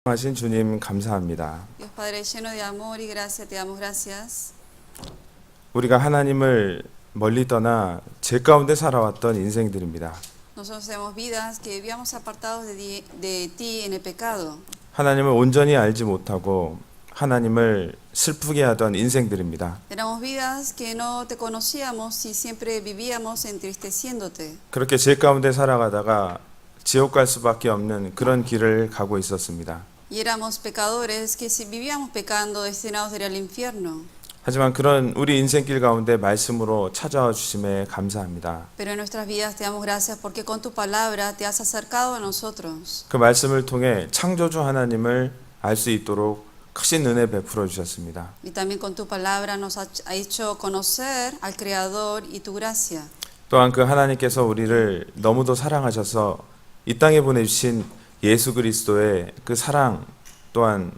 하신 주님 감사합니다. Dios Padre lleno de amor y gracia, te damos gracias. 우리가 하나님을 멀리 떠나 죄 가운데 살아왔던 인생들입니다. Nosotros tenemos vidas que vivíamos apartados de ti en el pecado. 하나님을 온전히 알지 못하고 하나님을 슬프게 하던 인생들입니다. Éramos vidas que no te conocíamos y siempre vivíamos entristeciéndote. 그렇게 죄 가운데 살아가다가 지옥 갈 수밖에 없는 그런 길을 가고 있었습니다. Y éramos pecadores que si vivíamos pecando destinados a ir al infierno. 하지만 그런 우리 인생길 가운데 말씀으로 찾아와 주심에 감사합니다. Pero en nuestras vidas te damos gracias porque con tu palabra te has acercado a nosotros. 그 말씀을 통해 창조주 하나님을 알 수 있도록 크신 은혜 베풀어 주셨습니다. Y también con tu palabra nos ha hecho conocer al Creador y tu gracia. 또한 그 하나님께서 우리를 너무도 사랑하셔서 이 땅에 보내주신 예수 그리스도의 그 사랑 또한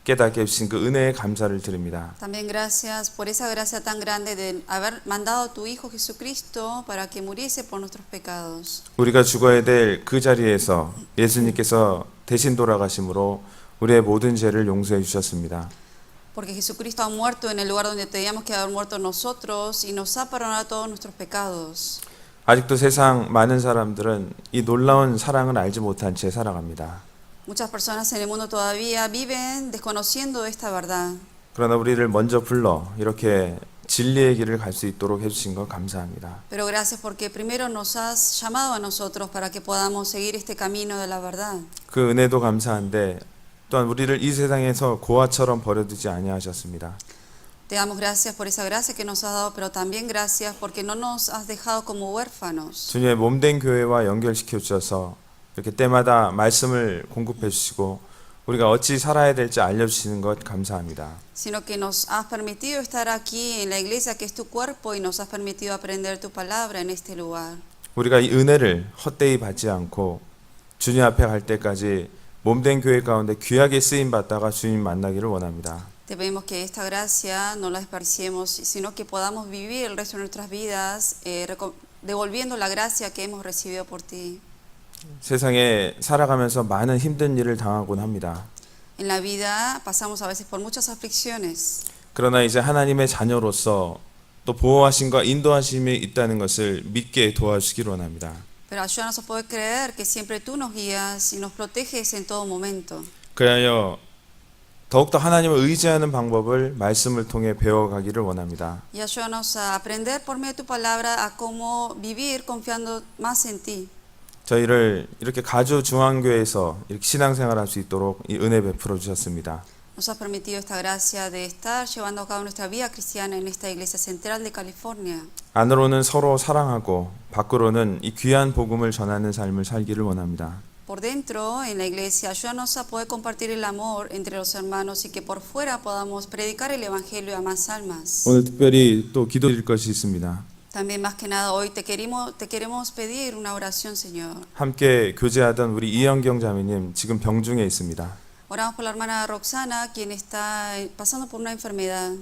깨닫게 해주신 그 은혜에 감사를 드립니다. También gracias por esa gracia tan grande de haber mandado a tu Hijo Jesucristo para que muriese por nuestros pecados. 우리가 죽어야 될 그 자리에서 예수님께서 대신 돌아가심으로 우리의 모든 죄를 용서해 주셨습니다. Porque Jesucristo ha muerto en el lugar donde teníamos que haber muerto nosotros y nos ha perdonado todos nuestros pecados. 아직도 세상 많은 사람들은 이 놀라운 사랑을 알지 못한 채 살아갑니다. Muchas personas en el mundo todavía viven desconociendo esta verdad. 그러나 우리를 먼저 불러 이렇게 진리의 길을 갈 수 있도록 해주신 것 감사합니다. Pero gracias porque primero nos has llamado a nosotros para que podamos seguir este camino de la verdad. 그 은혜도 감사한데 또한 우리를 이 세상에서 고아처럼 버려두지 아니하셨습니다. Te damos gracias por esa gracia que nos has dado, pero también gracias porque no nos has dejado como huérfanos. 주님의 몸된 교회와 연결시켜 주셔서 이렇게 때마다 말씀을 공급해 주시고 우리가 어찌 살아야 될지 알려주시는 것 감사합니다. Sino que nos has permitido estar aquí en la iglesia que es tu cuerpo y nos has permitido aprender tu palabra en este lugar. 우리가 이 은혜를 헛되이 받지 않고 주님 앞에 갈 때까지 몸된 교회 가운데 귀하게 쓰임 받다가 주님 만나기를 원합니다. Te pedimos que esta gracia no la desperdiciemos, sino que podamos vivir el resto de nuestras vidas devolviendo la gracia que hemos recibido por ti. 세상에 살아가면서 많은 힘든 일을 당하곤 합니다. En la vida pasamos a veces por muchas aflicciones. 그러나 이제 하나님의 자녀로서 또 보호하심과 인도하심이 있다는 것을 믿게 도와주시기를 원합니다. Pero ayúdanos a poder creer que siempre tú nos guías y nos proteges en todo momento. 그리하여 더욱더 하나님을 의지하는 방법을 말씀을 통해 배워가기를 원합니다. Y ayúdanos a aprender por medio de tu palabra a cómo vivir confiando más en ti. 저희를 이렇게 가주 중앙교회에서 이렇게 신앙생활할 수 있도록 이 은혜 베풀어 주셨습니다. Nos has permitido esta gracia de estar llevando a cabo nuestra vida cristiana en esta iglesia central de California. 안으로는 서로 사랑하고 밖으로는 이 귀한 복음을 전하는 삶을 살기를 원합니다. Por dentro, en la iglesia, ayúdanos a poder compartir el amor entre los hermanos y que por fuera podamos predicar el evangelio a más almas. 오늘 특별히 또 기도드릴 것이 있습니다. También más que nada hoy te queremos pedir una oración, Señor. 함께 교제하던 우리 이영경 자매님 지금 병 중에 있습니다. Oramos por la hermana Roxana, quien está pasando por una enfermedad.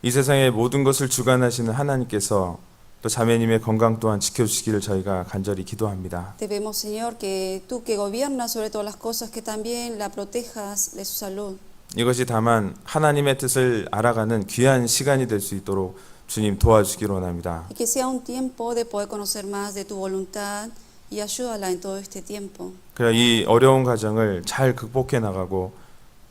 이 세상의 모든 것을 주관하시는 하나님께서 또 자매님의 건강 또한 지켜주시기를 저희가 간절히 기도합니다. Te pedimos, Señor, que tú que gobiernas sobre todas las cosas, que también la protejas de su salud. 이것이 다만 하나님의 뜻을 알아가는 귀한 시간이 될 수 있도록 주님 도와주기를 원합니다. Y que sea un tiempo de poder conocer más de tu voluntad y ayúdala en todo este tiempo. 그래 이 어려운 과정을 잘 극복해 나가고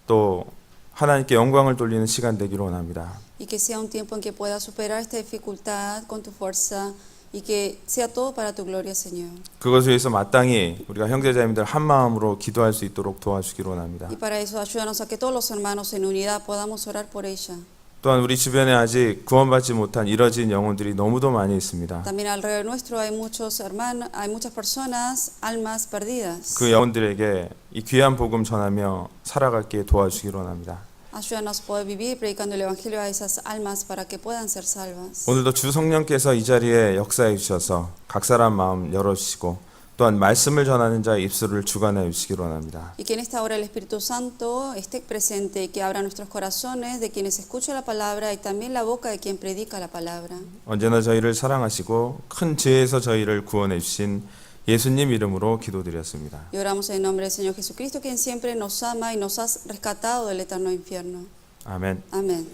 또 하나님께 영광을 돌리는 시간 되기를 원합니다. Y que sea un tiempo en que pueda superar esta dificultad con tu fuerza y que sea todo para tu gloria, Señor. 그것을 위해서 마땅히 우리가 형제자매들 한 마음으로 기도할 수 있도록 도와주기를 원합니다. Y para eso ayúdanos a que todos los hermanos en unidad podamos orar por ella. 또한 우리 주변에 아직 구원받지 못한 이뤄진 영혼들이 너무도 많이 있습니다. También alrededor nuestro hay muchos hermanos, hay muchas personas, almas perdidas. 그 영혼들에게 이 귀한 복음 전하며 살아가게 도와주기를 원합니다. Ayúdanos a poder vivir predicando el evangelio a esas almas para que puedan ser salvas. 오늘도 주 성령께서 이 자리에 역사해 주셔서 각 사람 마음 열어주시고 또한 말씀을 전하는 자의 입술을 주관하여 주시기를 원합니다. Y que en esta hora el Espíritu Santo esté presente y que abra nuestros corazones de quienes escuchan la palabra y también la boca de quien predica la palabra. 언제나 저희를 사랑하시고 큰 죄에서 저희를 구원해 주신 예수님 이름으로 기도드렸습니다. Y oramos en nombre del Señor Jesucristo, quien siempre nos ama y nos has rescatado del eterno infierno. 아멘. Amén.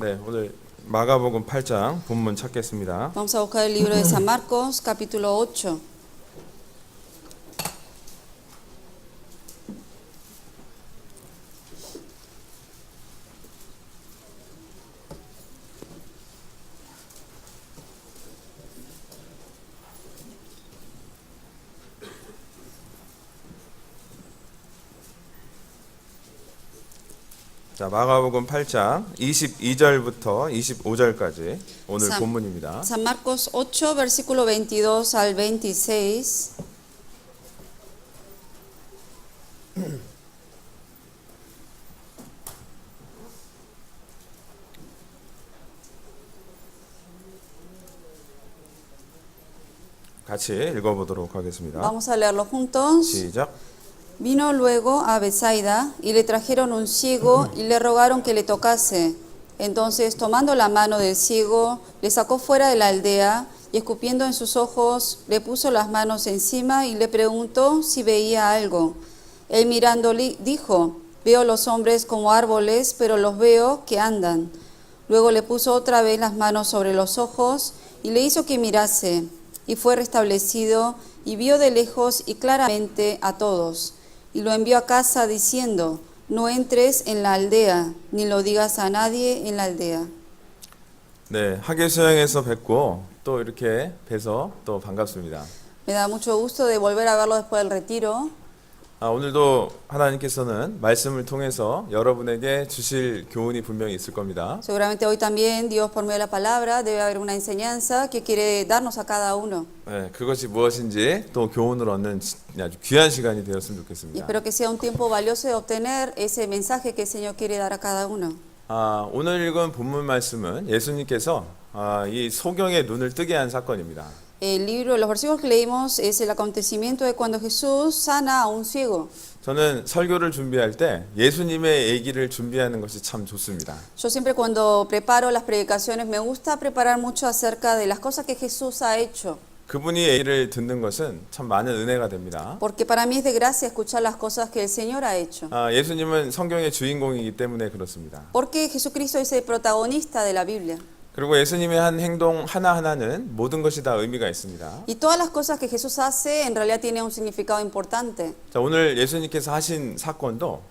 네, 오늘 마가복음 8장 본문 찾겠습니다. Vamos a buscar el libro de San Marcos, capítulo 8. 자, 마가복음 8장 22절부터 25절까지 오늘 참. 본문입니다. San Marcos 8, versículo 22 al 26. 같이 읽어보도록 하겠습니다. Vamos a leerlo juntos. 시작. Vino luego a Betsaida y le trajeron un ciego y le rogaron que le tocase. Entonces, tomando la mano del ciego, le sacó fuera de la aldea y escupiendo en sus ojos, le puso las manos encima y le preguntó si veía algo. Él mirándole dijo: veo los hombres como árboles, pero los veo que andan. Luego le puso otra vez las manos sobre los ojos y le hizo que mirase. Y fue restablecido y vio de lejos y claramente a todos. Y lo envió a casa diciendo: no entres en la aldea, ni lo digas a nadie en la aldea. 네, 학예 수양에서 뵙고 또 이렇게 뵈서 또 반갑습니다. Me da mucho gusto de volver a verlo después del retiro. 오늘도 하나님께서는 말씀을 통해서 여러분에게 주실 교훈이 분명히 있을 겁니다. Seguramente hoy también Dios por medio de la palabra debe haber una enseñanza que quiere darnos a cada uno. 네, 그것이 무엇인지 또 교훈을 얻는 아주 귀한 시간이 되었으면 Y 좋겠습니다. espero que sea un tiempo valioso de obtener ese mensaje que el Señor quiere dar a cada uno. 오늘 읽은 본문 말씀은 예수님께서 이 소경의 눈을 뜨게 한 사건입니다. El libro, los versículos que leímos es el acontecimiento de cuando Jesús sana a un ciego. 저는 설교를 준비할 때 예수님의 얘기를 준비하는 것이 참 좋습니다. Yo siempre cuando preparo las predicaciones me gusta preparar mucho acerca de las cosas que Jesús ha hecho. 그분이 얘기를 듣는 것은 참 많은 은혜가 됩니다. Porque para mí es de gracia escuchar las cosas que el Señor ha hecho. 예수님은 성경의 주인공이기 때문에 그렇습니다. Porque Jesucristo es el protagonista de la Biblia. 그리고 예수님의 한 행동 하나하나는 모든 것이 다 의미가 있습니다. Y todas las cosas que Jesús hace en realidad tienen un significado importante. 자, 오늘 예수님께서 하신 사건도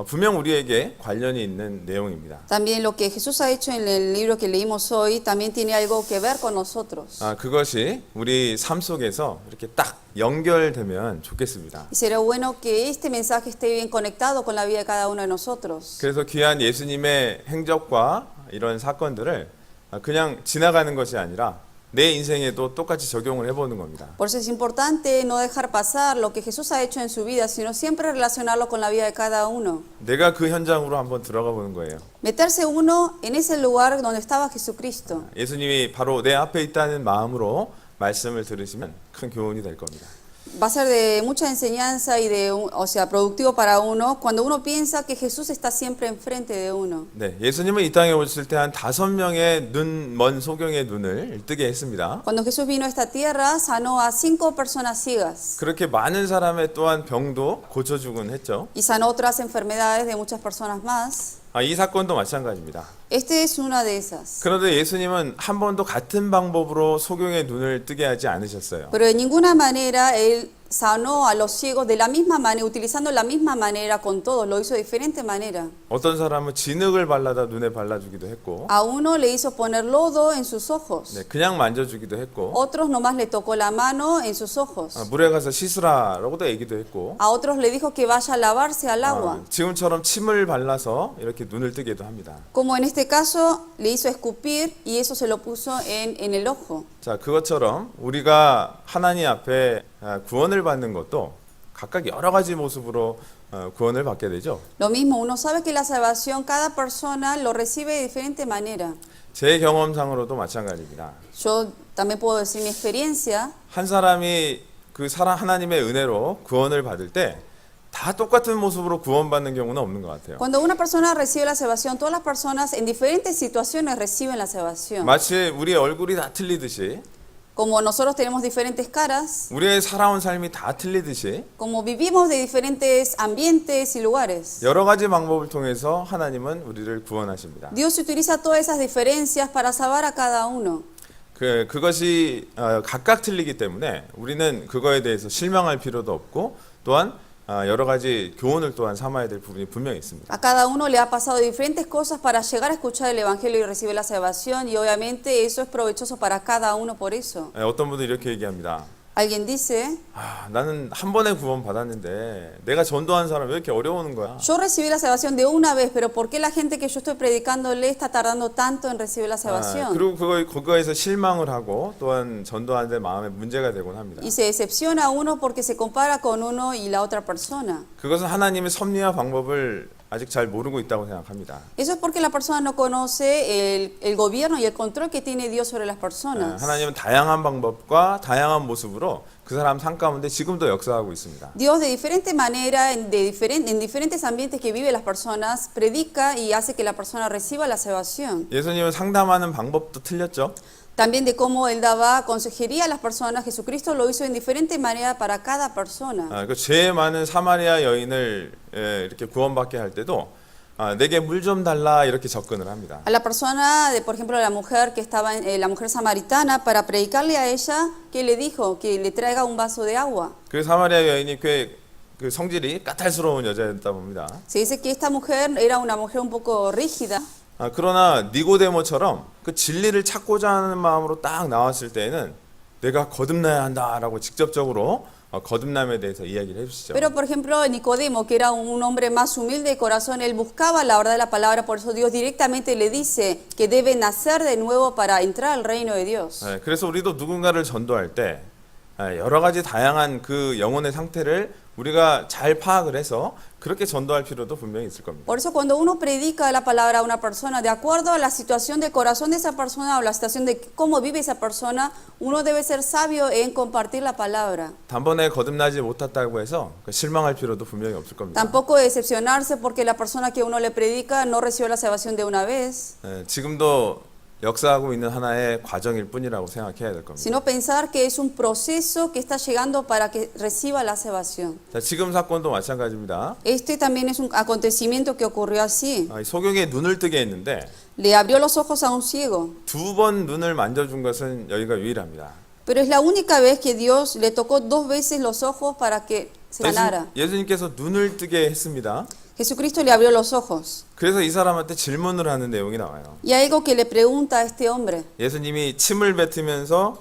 분명 우리에게 관련이 있는 내용입니다. También lo que Jesús ha hecho en el libro que leímos hoy también tiene algo que ver con nosotros. 그것이 우리 삶 속에서 이렇게 딱 연결되면 좋겠습니다. Y será bueno que este mensaje esté bien conectado con la vida de cada uno de nosotros. 그래서 귀한 예수님의 행적과 이런 사건들을 그냥 지나가는 것이 아니라 내 인생에도 똑같이 적용을 해보는 겁니다. Por eso es importante no dejar pasar lo que Jesús ha hecho en su vida, sino siempre relacionarlo con la vida de cada uno. 내가 그 현장으로 한번 들어가 보는 거예요. Meterse uno en ese lugar donde estaba Jesucristo. 예수님이 바로 내 앞에 있다는 마음으로 말씀을 들으시면 큰 교훈이 될 겁니다. Va a ser de mucha enseñanza y productivo para uno cuando uno piensa que Jesús está siempre enfrente de uno. 네, 예수님은 이 땅에 오셨을 때 한 5명의 먼 소경의 눈을 뜨게 했습니다. Cuando Jesús vino a esta tierra, sanó a 5 personas ciegas 그렇게 많은 사람의 또한 병도 고쳐주곤 했죠. y sanó otras enfermedades de muchas personas más. 이 사건도 마찬가지입니다. Este es una de esas. 그런데 예수님은 한 번도 같은 방법으로 소경의 눈을 뜨게 하지 않으셨어요. Pero de ninguna manera Él sanó a los ciegos de la misma manera, utilizando la misma manera con todos, lo hizo de diferente manera. 어떤 사람은 진흙을 발라다 눈에 발라주기도 했고, A uno le hizo poner lodo en sus ojos, 네, 그냥 만져주기도 했고, otros nomás le tocó la mano en sus ojos, 물에 가서 씻으라라고도 얘기도 했고, a otros le dijo que vaya a lavarse al agua. 지금처럼 침을 발라서 이렇게 눈을 뜨게도 합니다. Como en este caso le hizo escupir y eso se lo puso en el ojo. 자, 그것처럼 우리가 하나님 앞에 구원을 받는 것도 각각 여러 가지 모습으로 구원을 받게 되죠. Lo mismo, uno sabe que la salvación cada persona lo recibe de diferente manera. 제 경험상으로도 마찬가지입니다. Yo también puedo decir mi experiencia. 한 사람이 그 하나님의 은혜로 구원을 받을 때 다 똑같은 모습으로 구원받는 경우는 없는 것 같아요. Cuando una persona recibe la salvación, todas las personas en diferentes situaciones reciben la salvación. 마치 우리의 얼굴이 다 틀리듯이 Como nosotros tenemos diferentes caras, 우리의 살아온 삶이 다 틀리듯이 como vivimos de diferentes ambientes y lugares, 여러 가지 방법을 통해서 하나님은 우리를 구원하십니다. Dios utiliza todas esas diferencias para salvar a cada uno. 그것이 각각 틀리기 때문에 우리는 그거에 대해서 실망할 필요도 없고 또한 여러 가지 교훈을 또한 삼아야 될 부분이 분명히 있습니다. A cada uno le ha pasado diferentes cosas para llegar a escuchar el Evangelio y recibir la salvación, y obviamente eso es provechoso para cada uno por eso. 어떤 분들이 이렇게 얘기합니다. Alguien dice, 나는 한 번에 구원 받았는데 내가 전도한 사람 왜 이렇게 어려우는 거야? yo recibí la salvación de una vez, pero ¿por qué la gente que yo estoy predicándole está tardando tanto en recibir la salvación? 그리고 그거에서 실망을 하고 또한 전도하는데 마음에 문제가 되곤 합니다. Y se decepciona uno porque se compara con uno y la otra persona. 그것은 하나님의 섭리와 방법을 아직 잘 모르고 있다고 생각합니다. Eso es porque la persona no conoce el gobierno y el control que tiene Dios sobre las personas. 하나님은 다양한 방법과 다양한 모습으로 그 사람 삶 가운데 지금도 역사하고 있습니다. Dios de diferente manera, en diferentes ambientes que viven las personas, predica y hace que la persona reciba la salvación. 예수님은 상담하는 방법도 틀렸죠. También de cómo Él daba consejería a las personas, Jesucristo lo hizo en diferente manera para cada persona. 그 죄 많은 사마리아 여인을 이렇게 구원받게 할 때도 내게 물 좀 달라 이렇게 접근을 합니다. A la persona, por ejemplo, la mujer que estaba, la mujer samaritana, para predicarle a ella, ¿qué le dijo? Que le traiga un vaso de agua. 그 사마리아 여인이 꽤 그 성질이 까탈스러운 여자였다 봅니다. Se dice que esta mujer era una mujer un poco rígida. 그러나 니고데모처럼 그 진리를 찾고자 하는 마음으로 딱 나왔을 때에는 내가 거듭나야 한다라고 직접적으로 거듭남에 대해서 이야기를 해주시죠. Pero por ejemplo Nicodemo, que era un hombre más humilde de corazón, él buscaba la verdad de la palabra, por eso Dios directamente le dice que debe nacer de nuevo para entrar al reino de Dios. 그래서 우리도 누군가를 전도할 때 여러 가지 다양한 그 영혼의 상태를 우리가 잘 파악을 해서 그렇게 전도할 필요도 분명히 있을 겁니다. Por eso cuando uno predica la palabra a una persona, de acuerdo a la situación del corazón de esa persona o la situación de cómo vive esa persona, uno debe ser sabio en compartir la palabra. 단번에 거듭나지 못했다고 해서 실망할 필요도 분명히 없을 겁니다. Tampoco decepcionarse porque la persona que uno le predica no recibió la salvación de una vez. 지금도 역사하고 있는 하나의 과정일 뿐이라고 생각해야 될 겁니다. Sino pensar que es un proceso que está llegando para que reciba la salvación. 자, 지금 사건도 마찬가지입니다. Este también es un acontecimiento que ocurrió así. 소경의 눈을 뜨게 했는데 Le abrió los ojos a un ciego, 두 번 눈을 만져준 것은 여기가 유일합니다. pero es la única vez que Dios le tocó 2 veces los ojos para que se ganara. 예수님께서 눈을 뜨게 했습니다. Jesucristo le abrió los ojos. 그래서 이 사람한테 질문을 하는 내용이 나와요. Y hay algo que le pregunta a este hombre. 예수님이 침을 뱉으면서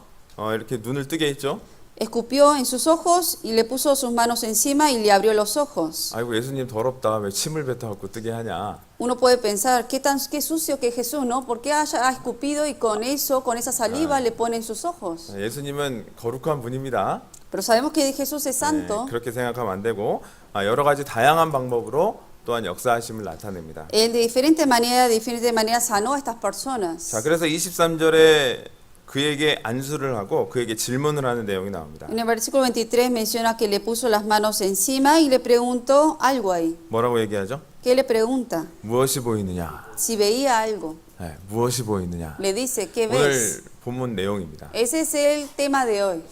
이렇게 눈을 뜨게 했죠. Escupió en sus ojos y le puso sus manos encima y le abrió los ojos. 아이고 예수님 더럽다 왜 침을 뱉어갖고 뜨게 하냐. Uno puede pensar, qué sucio que Jesús, ¿no? ¿Por qué ha escupido y con eso, con esa saliva, le pone en sus ojos? 예수님은 거룩한 분입니다. Pero sabemos que Jesús es santo. 그렇게 생각하면 안 되고 여러 가지 다양한 방법으로 또한 역사하심을 나타냅니다. Él de diferente manera sanó a estas personas. 자, 그래서 23절에 그에게 안수를 하고 그에게 질문을 하는 내용이 나옵니다. En el versículo 23 menciona que le puso las manos encima y le preguntó algo ahí. 뭐라고 얘기하죠? ¿Qué le pregunta? 무엇이 보이느냐? Si veía algo. 무엇이 보이느냐? Le dice, ¿qué 오늘 ves? 본문 내용입니다. Ese es el tema de hoy.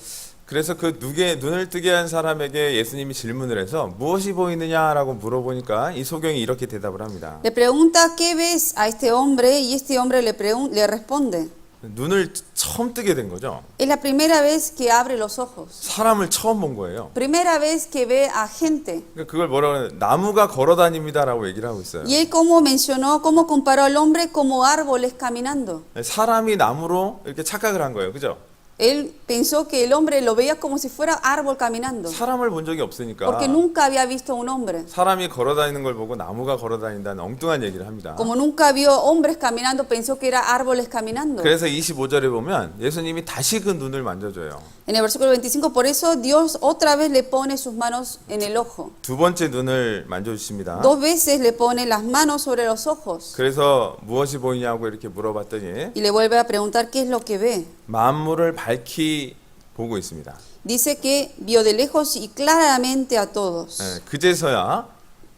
그래서 그 눈을 뜨게 한 사람에게 예수님이 질문을 해서 무엇이 보이느냐라고 물어보니까 이 소경이 이렇게 대답을 합니다. Le pregunta, ¿qué ves a este hombre? Y este hombre le responde. 눈을 처음 뜨게 된 거죠. Es la primera vez que abre los ojos. 사람을 처음 본 거예요. Primera vez que ve a gente. 그걸 뭐라고 하냐? 나무가 걸어다닙니다라고 얘기를 하고 있어요. Y él cómo comparó al hombre como árboles caminando. 사람이 나무로 이렇게 착각을 한 거예요. 그죠? Él pensó que el hombre lo veía como si fuera árbol caminando. 사람을 본 적이 없으니까 Porque nunca había visto un hombre. 사람이 걸어다니는 걸 보고 나무가 걸어다닌다는 엉뚱한 얘기를 합니다. Como nunca vio hombres caminando, pensó que era árboles caminando. 그래서 25절에 보면 예수님이 다시 그 눈을 만져줘요. En el versículo 25, por eso Dios otra vez le pone sus manos en el ojo. 두 번째 눈을 만져주십니다. 2 veces le pone las manos sobre los ojos. 그래서 무엇이 보이냐고 이렇게 물어봤더니 Y le vuelve a preguntar qué es lo que ve. 만물을 밝히 보고 있습니다. Dice que vio de lejos y claramente a todos. 그제서야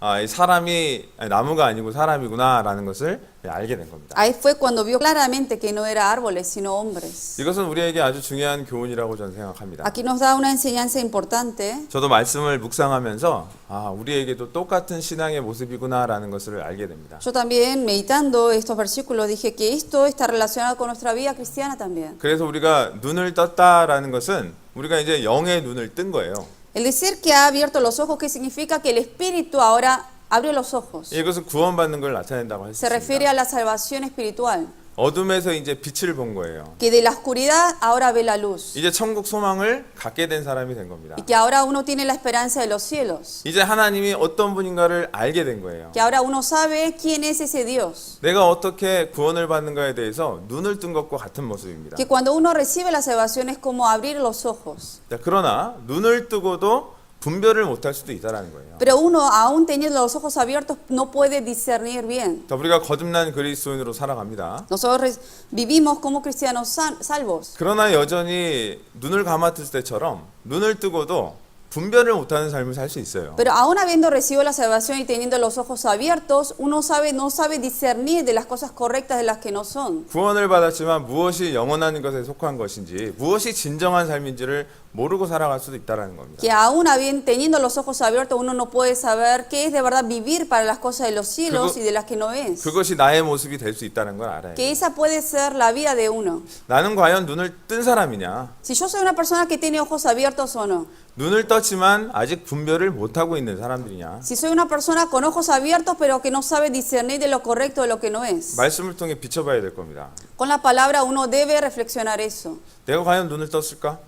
이 사람이 나무가 아니고 사람이구나라는 것을 알게 된 겁니다. Ahí fue cuando vio claramente que no era árboles, sino hombres. 이것은 우리에게 아주 중요한 교훈이라고 저는 생각합니다. Aquí nos da una enseñanza importante. 저도 말씀을 묵상하면서 우리에게도 똑같은 신앙의 모습이구나라는 것을 알게 됩니다. Yo también, meditando estos versículos, dije que esto está relacionado con nuestra vida cristiana también. 그래서 우리가 눈을 떴다라는 것은 우리가 이제 영의 눈을 뜬 거예요. El decir que ha abierto los ojos, ¿qué significa? Que el Espíritu ahora abrió los ojos. 이것은 구원받는 걸 나타낸다고 할 수 Se refiere 있습니다. a la salvación espiritual. 어둠에서 이제 빛을 본 거예요. Que de la oscuridad ahora ve la luz. 이제 천국 소망을 갖게 된 사람이 된 겁니다. Y que ahora uno tiene la esperanza de los cielos. 이제 하나님이 어떤 분인가를 알게 된 거예요. Que ahora uno sabe quién es ese Dios. 내가 어떻게 구원을 받는가에 대해서 눈을 뜬 것과 같은 모습입니다. Que cuando uno recibe la salvación es como abrir los ojos. 자, 그러나 눈을 뜨고도 분별을 못할 수도 있다라는 거예요. Pero uno, aún teniendo los ojos abiertos, no puede discernir bien. 자, 우리가 거듭난 그리스도인으로 살아갑니다. Nosotros vivimos como cristianos salvos. 그러나 여전히 눈을 감았을 때처럼 눈을 뜨고도 분별을 못하는 삶을 살 수 있어요. Pero aún habiendo recibido la salvación y teniendo los ojos abiertos, uno no sabe discernir de las cosas correctas de las que no son. 구원을 받았지만 무엇이 영원한 것에 속한 것인지 무엇이 진정한 삶인지를 모르고 살아갈 수도 있다는 겁니다. Que aún teniendo los ojos abiertos, uno no puede saber qué es de verdad vivir para las cosas de los cielos y de las que no es. 그것이 나의 모습이 될 수 있다는 걸 알아요. Que esa puede ser la vida de uno. 나는 과연 눈을 뜬 사람이냐? Si yo soy una persona que tiene ojos abiertos o no. 눈을 떴지만 아직 분별을 못하고 있는 사람들이냐? Si soy una persona con ojos abiertos pero que no sabe discernir de lo correcto de lo que no es. 말씀을 통해 비춰봐야 될 겁니다. Con la palabra uno debe reflexionar eso. 내가 과연 눈을 떴을까?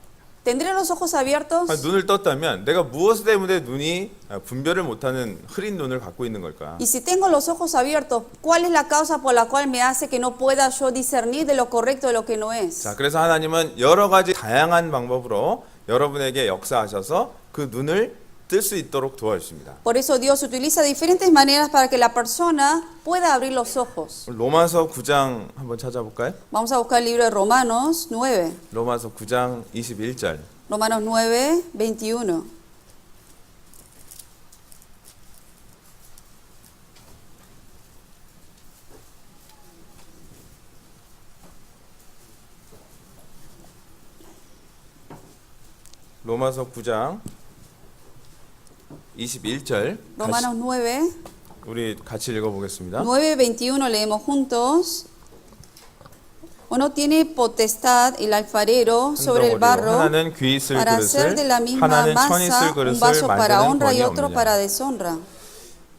¿Tendré los ojos abiertos? 눈을 떴다면 내가 무엇 때문에 눈이 분별을 못하는 흐린 눈을 갖고 있는 걸까? Y si tengo los ojos abiertos, ¿cuál es la causa por la cual me hace que no pueda yo discernir de lo correcto de lo que no es? 자, 그래서 하나님은 여러 가지 다양한 방법으로 여러분에게 역사하셔서 그 눈을 뜰 수 있도록 도와주십니다. Por eso Dios utiliza diferentes maneras para que la persona pueda abrir los ojos. 로마서 9장 한번 찾아볼까요? Vamos a buscar el libro de Romanos 9. 로마서 9장 21절. Romanos 9, 21. 로마서 9장 21절. Romanos 9, 우리 같이 읽어보겠습니다. 9, 21 leemos juntos. ¿O no tiene potestad el alfarero sobre el barro 하나는 귀 있을 para hacer de la 그릇을 misma 하나는 천 있을 masa un 그릇을 vaso para 만드는 honra y 권이 otro 없느냐. para deshonra?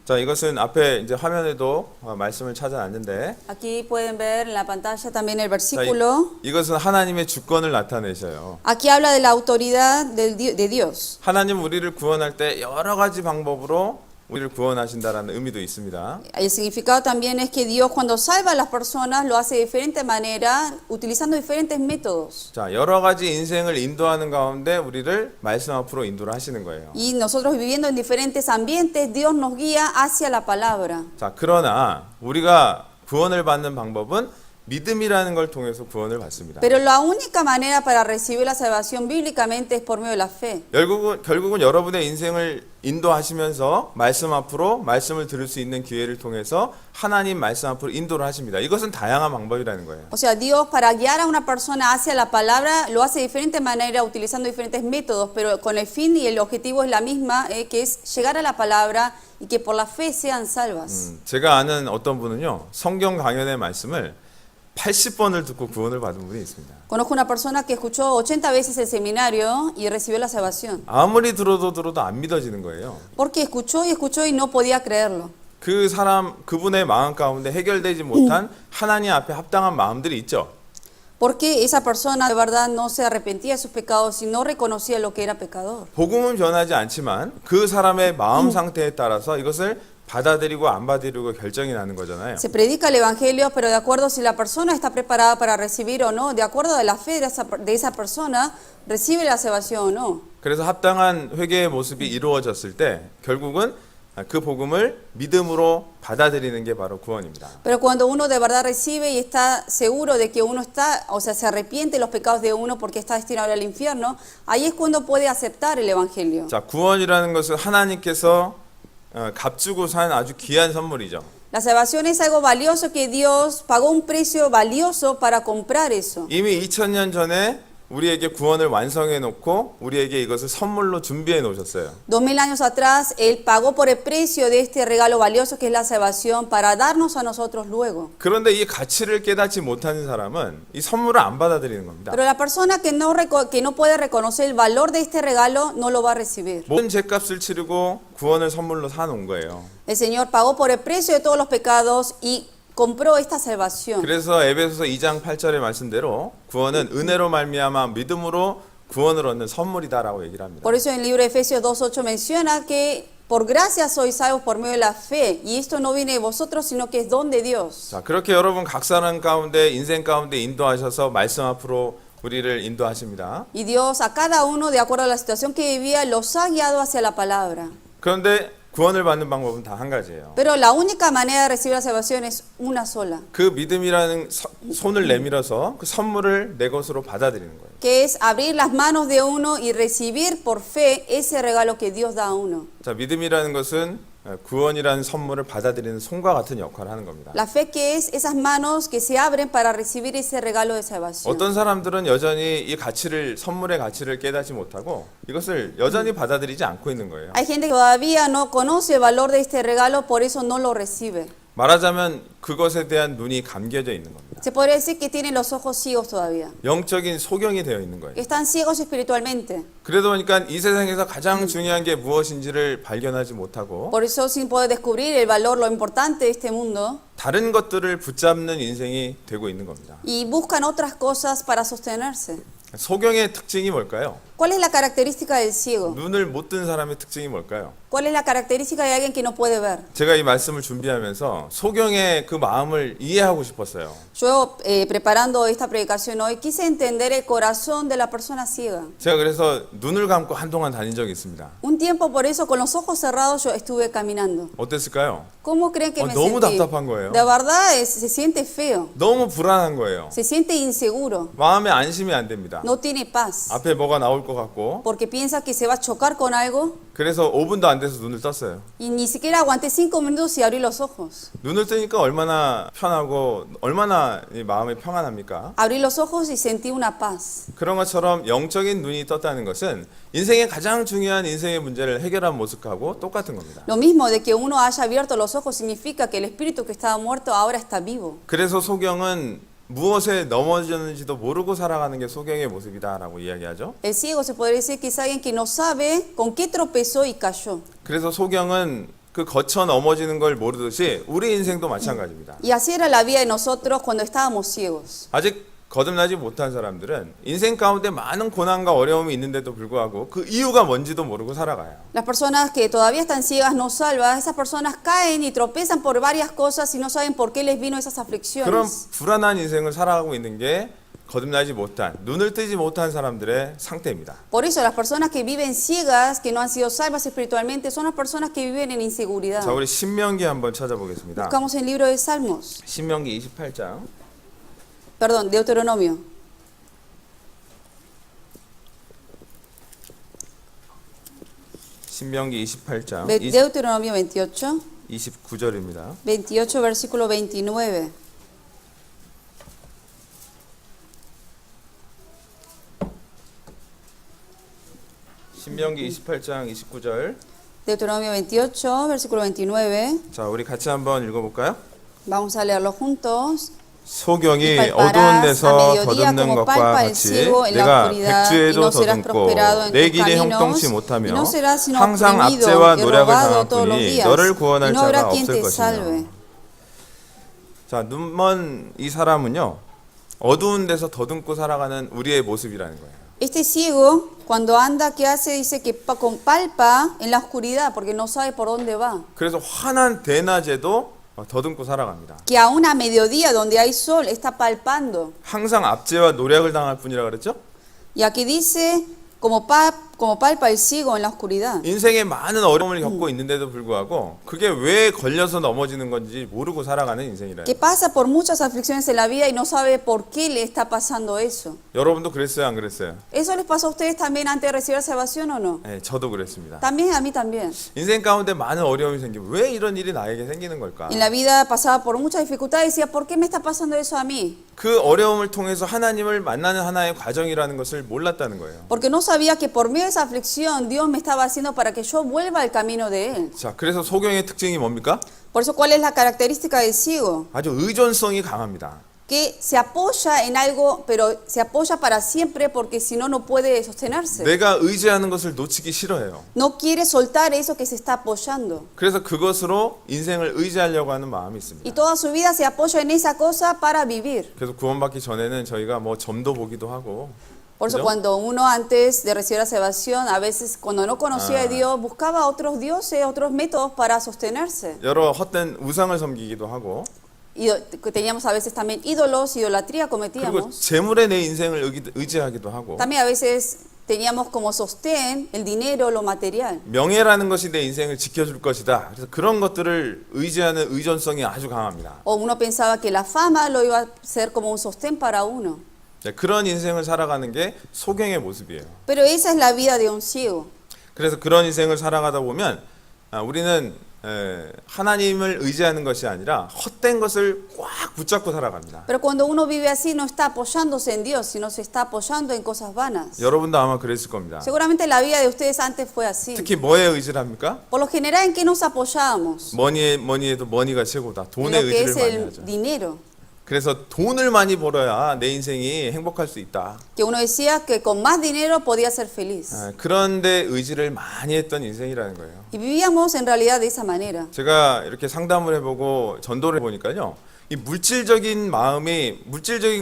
자, 이것은 앞에 이제 화면에도 말씀을 찾아놨는데 Aquí pueden ver en la pantalla también el 자, versículo. 이것은 하나님의 주권을 나타내셔요. Aquí habla de la autoridad de Dios. 하나님 우리를 구원할 때 여러 가지 방법으로 우리를 구원하신다라는 의미도 있습니다. El significado también es que Dios cuando salva a las personas lo hace de diferente manera, utilizando diferentes métodos. 자, 여러 가지 인생을 인도하는 가운데 우리를 말씀 앞으로 인도를 하시는 거예요. Y nosotros viviendo en diferentes ambientes, Dios nos guía hacia la palabra. 자, 그러나 우리가 구원을 받는 방법은 믿음이라는 걸 통해서 구원을 받습니다. Pero la única manera para recibir la salvación bíblicamente es por medio de la fe. 결국은 여러분의 인생을 인도하시면서 말씀 앞으로 말씀을 들을 수 있는 기회를 통해서 하나님 말씀 앞으로 인도를 하십니다. 이것은 다양한 방법이라는 거예요. O sea, Dios para guiar a una persona hacia la palabra lo hace de diferente manera, utilizando diferentes métodos, pero con el fin y el objetivo es la misma, que es llegar a la palabra y que por la fe sean salvas. 제가 아는 어떤 분은요, 성경 강연의 말씀을 80번을 듣고 구원을 받은 분이 있습니다. Conozco una persona que escuchó 80 veces el seminario y recibió la salvación. 아무리 들어도 안 믿어지는 거예요. Porque escuchó y no podía creerlo. 그분의 마음 가운데 해결되지 못한 하나님 앞에 합당한 마음들이 있죠. Porque esa persona de verdad no se arrepentía de sus pecados y no reconocía lo que era pecador. 복음은 변하지 않지만 그 사람의 마음 상태에 따라서 이것을 받아들이고 안 받아들이고 결정이 나는 거잖아요. Se predica el evangelio, pero de acuerdo si la persona está preparada para recibir o no, de acuerdo a la fe de esa persona, recibe la salvación o no. 그래서 합당한 회개의 모습이 이루어졌을 때 결국은 그 복음을 믿음으로 받아들이는 게 바로 구원입니다. Pero cuando uno de verdad recibe y está seguro de que uno está, o sea, se arrepiente de los pecados de uno porque está destinado al infierno, ahí es cuando puede aceptar el evangelio. 자, 구원이라는 것은 하나님께서 값 주고 산 아주 귀한 선물이죠. La salvación es algo valioso que Dios pagó un precio valioso para comprar eso. 이미 2000년 전에 우리에게 구원을 완성해 놓고 우리에게 이것을 선물로 준비해 놓으셨어요. 2000 años atrás, Él pagó por el precio de este regalo valioso que es la salvación para darnos a nosotros luego. 그런데 이 가치를 깨닫지 못하는 사람은 이 선물을 안 받아들이는 겁니다. Pero la persona que no puede reconocer el valor de este regalo no lo va a recibir. 모든 죄값을 치르고 구원을 선물로 사놓은 거예요. El Señor pagó por el precio de todos los pecados y compró esta salvación. 그래서 에베소서 2장 8절의 말씀대로 구원은 은혜로 말미암아 믿음으로 구원을 얻는 선물이다라고 얘기를 합니다. Por eso en el libro de Efesios 2:8 menciona que por gracia sois salvos por medio de la fe, y esto no viene de vosotros, sino que es don de Dios. 자, 그렇게 여러분 각 사람 가운데 인생 가운데 인도하셔서 말씀 앞으로 우리를 인도하십니다. Y Dios a cada uno, de acuerdo a la situación que vivía, los ha guiado hacia la palabra. 그런데 구원을 받는 방법은 다 한 가지예요. Pero la única manera de recibir la salvación es una sola, 그 믿음이라는 손을 내밀어서 그 선물을 내 것으로 받아들이는 거예요. que es abrir las manos de uno y recibir por fe ese regalo que Dios da a uno. 자, 믿음이라는 것은 구원이라는 선물을 받아들이는 손과 같은 역할을 하는 겁니다. La fe, que es esas manos que se abren para recibir ese regalo de salvación. 어떤 사람들은 여전히 이 가치를, 선물의 가치를 깨닫지 못하고 이것을 여전히 받아들이지 않고 있는 거예요. Hay gente que todavía no conoce el valor de este regalo, por eso no lo recibe. 말하자면 그것에 대한 눈이 감겨져 있는 겁니다. Se podría decir que tienen los ojos ciegos todavía. 영적인 소경이 되어 있는 거예요. Están ciegos espiritualmente. 그러다 보니까 이 세상에서 가장 중요한 게 무엇인지를 발견하지 못하고 Por eso, sin poder descubrir el valor, lo importante de este mundo, 다른 것들을 붙잡는 인생이 되고 있는 겁니다. y buscan otras cosas para sostenerse. 소경의 특징이 뭘까요? ¿Cuál es la característica del ciego? 눈을 못 뜬 사람의 특징이 뭘까요? ¿Cuál es la característica de alguien que no puede ver? 제가 이 말씀을 준비하면서 소경의 그 마음을 이해하고 싶었어요. Yo, preparando esta predicación hoy, quise entender el corazón de la persona ciega. 제가 그래서 눈을 감고 한동안 다닌 적이 있습니다. Un tiempo, por eso, con los ojos cerrados, yo estuve caminando. 어땠을까요? ¿Cómo creen que me 너무 sentí? 답답한 거예요. De verdad, se siente feo, 너무 불안한 거예요. se siente inseguro, 마음에 안심이 안 됩니다. no tiene paz, 앞에 뭐가 나올 것 같고 porque piensa que se va a chocar con algo, 그래서 5분도 안 돼서 눈을 떴어요. y ni siquiera aguanté 5 minutos y abrí los ojos. 눈을 뜨니까 얼마나 편하고 얼마나 이 마음이 평안합니까? Abrí los ojos y sentí una paz. 그런 것처럼 영적인 눈이 떴다는 것은 인생의 가장 중요한 인생의 문제를 해결한 모습하고 똑같은 겁니다. Lo mismo de que uno haya abierto los ojos significa que el espíritu que estaba muerto ahora está vivo. 그래서 소경은 무엇에 넘어졌는지도 모르고 살아가는 게 소경의 모습이다라고 이야기하죠. El ciego se podría decir que es alguien que no sabe con qué tropezó y cayó. 그래서 소경은 그 거쳐 넘어지는 걸 모르듯이 우리 인생도 마찬가지입니다. Y así era la vida de nosotros cuando estábamos ciegos. 아직 거듭나지 못한 사람들은 인생 가운데 많은 고난과 어려움이 있는데도 불구하고 그 이유가 뭔지도 모르고 살아가요. Las personas que todavía están ciegas, no salvas, esas personas caen y tropezan por varias cosas y no saben por qué les vino esas 그런 aflicciones. 불안한 인생을 살아가고 있는 게 거듭나지 못한, 눈을 뜨지 못한 사람들의 상태입니다. Por eso las personas que viven ciegas, que no han sido salvas espiritualmente, son las personas que viven en inseguridad. 자, 우리 신명기 한번 찾아보겠습니다. Buscamos el libro de Salmos, 신명기 28장. perdón, Deuteronomio. 신명기 28장 Deuteronomio 28, 29절입니다. 28, versículo 29. 신명기 28장 29절. Deuteronomio 28, versículo 29. 자, 우리 같이 한번 읽어볼까요? Vamos a leerlo juntos. 소경이 Y 어두운 palparás a 데서 mediodía 더듬는 como 것과 palpa el 같이 ciego en la 내가 oscuridad, y 백주에도 no serás 더듬고 prosperado en 내 tus 길에 caminos, 형통치 y 못하며 no serás sino 항상 oprimido 압제와 y 노략을 robado todos los 당하노니 días, 너를 y 구원할 no habrá 자가 quien 없을 te 것이며. salve. 자, 눈먼 이 사람은요, 어두운 데서 더듬고 살아가는 우리의 모습이라는 거예요. Este ciego, cuando anda, ¿qué hace? Dice que palpa en la oscuridad porque no sabe por dónde va. 그래서 환한 대낮에도 더듬고 살아갑니다. Que aún a mediodía, donde hay sol, está palpando. 항상 압제와 노략을 당할 뿐이라 그랬죠? Y aquí dice, como como palpa el ciego en la oscuridad. 인생에 많은 어려움을 겪고 있는데도 불구하고 그게 왜 걸려서 넘어지는 건지 모르고 살아가는 인생이라요. Que pasa por muchas aflicciones en la vida y no sabe por qué le está pasando eso. 여러분도 그랬어요, 안 그랬어요? ¿Eso les pasó a ustedes también antes de recibir salvación o no? 네, 저도 그랬습니다. También a mí también. 인생 가운데 많은 어려움이 생기면 왜 이런 일이 나에게 생기는 걸까? En la vida pasaba por muchas dificultades y decía, ¿por qué me está pasando eso a mí? 그 어려움을 통해서 하나님을 만나는 하나의 과정이라는 것을 몰랐다는 거예요. Porque no sabía que por medio de esa aflicción Dios me estaba haciendo para que yo vuelva al camino de Él. 자, 그래서 소경의 특징이 뭡니까? Por eso, ¿cuál es la característica del ciego? 아주 의존성이 강합니다. Que se apoya en algo, pero se apoya para siempre porque si no, no puede sostenerse. 내가 의지하는 것을 놓치기 싫어해요. No quiere soltar eso que se está apoyando. 그래서 그것으로 인생을 의지하려고 하는 마음이 Y 있습니다. toda su vida se apoya en esa cosa para vivir. 그래서 구원받기 전에는 저희가 뭐 점도 보기도 하고, Por eso ¿no? cuando uno antes de recibir la salvación, a veces cuando no conocía a Dios, buscaba otros dioses, otros métodos para sostenerse. 여러 헛된 우상을 섬기기도 하고, Y teníamos a veces también ídolos, idolatría 그리고 cometíamos. 재물에 내 인생을 의지하기도 하고, También a veces teníamos como sostén el dinero, lo material. 명예라는 것이 내 인생을 지켜줄 것이다. 그래서 그런 것들을 의지하는 의존성이 아주 강합니다. O uno pensaba que la fama lo iba a ser como un sostén para uno. 그런 인생을 살아가는 게 소경의 모습이에요. Pero esa es la vida de un ciego. 그래서 그런 인생을 살아가다 보면 우리는 하나님을 의지하는 것이 아니라 헛된 것을 꽉 붙잡고 살아갑니다. Pero cuando uno vive así no está apoyándose en Dios, sino se está apoyando en cosas vanas. 여러분도 아마 그랬을 겁니다. Seguramente la vida de ustedes antes fue así. 특히 뭐에 의지를 합니까? Por lo general, ¿en qué nos apoyábamos? 뭐니 해도 머니가 최고다. En 돈에 lo que es 의지를 많이 el 하죠. dinero. 그래서 돈을 많이 벌어야 내 인생이 행복할 수 있다. Que uno decía que con más dinero podía ser feliz. 그런데 의지를 많이 했던 인생이라는 거예요. Y vivíamos en realidad de esa manera. 제가 이렇게 상담을 해보고 전도를 해보니까요, 이 물질적인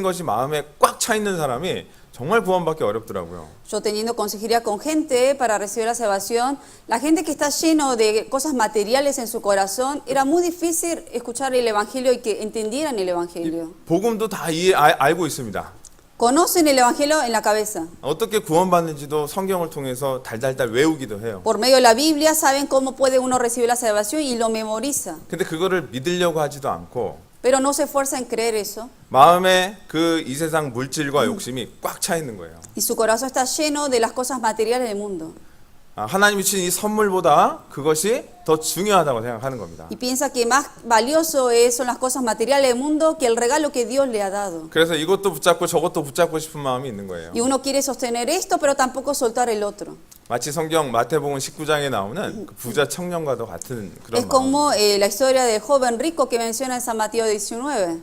것이 마음에 꽉 차 있는 사람이 정말 구원받기 어렵더라고요. Yo teniendo consejería con gente para recibir la salvación, la gente que está lleno de cosas materiales en su corazón, era muy difícil escuchar el evangelio y que entendieran el evangelio. 복음도 다 알고 있습니다. Conocen el evangelio en la cabeza. 어떻게 구원받는지도 성경을 통해서 달달달 외우기도 해요. Por medio de la Biblia saben cómo puede uno recibir la salvación y lo memoriza. 근데 그거를 믿으려고 하지도 않고 Pero no se esfuerza en creer eso. 마음에 그 이 세상 물질과 욕심이 꽉 차 있는 거예요. Y su corazón está lleno de las cosas materiales del mundo. 하나님이 주신 이 선물보다 그것이 더 중요하다고 생각하는 겁니다. Y piensa que más valioso son las cosas materiales del mundo que el regalo que Dios le ha dado. 그래서 이것도 붙잡고 저것도 붙잡고 싶은 마음이 있는 거예요. Y uno quiere sostener esto, pero tampoco soltar el otro. 마치 성경 마태복음 19장에 나오는 그 부자 청년과도 같은 그런 Es 마음. como la historia del joven rico que menciona en San Mateo 19.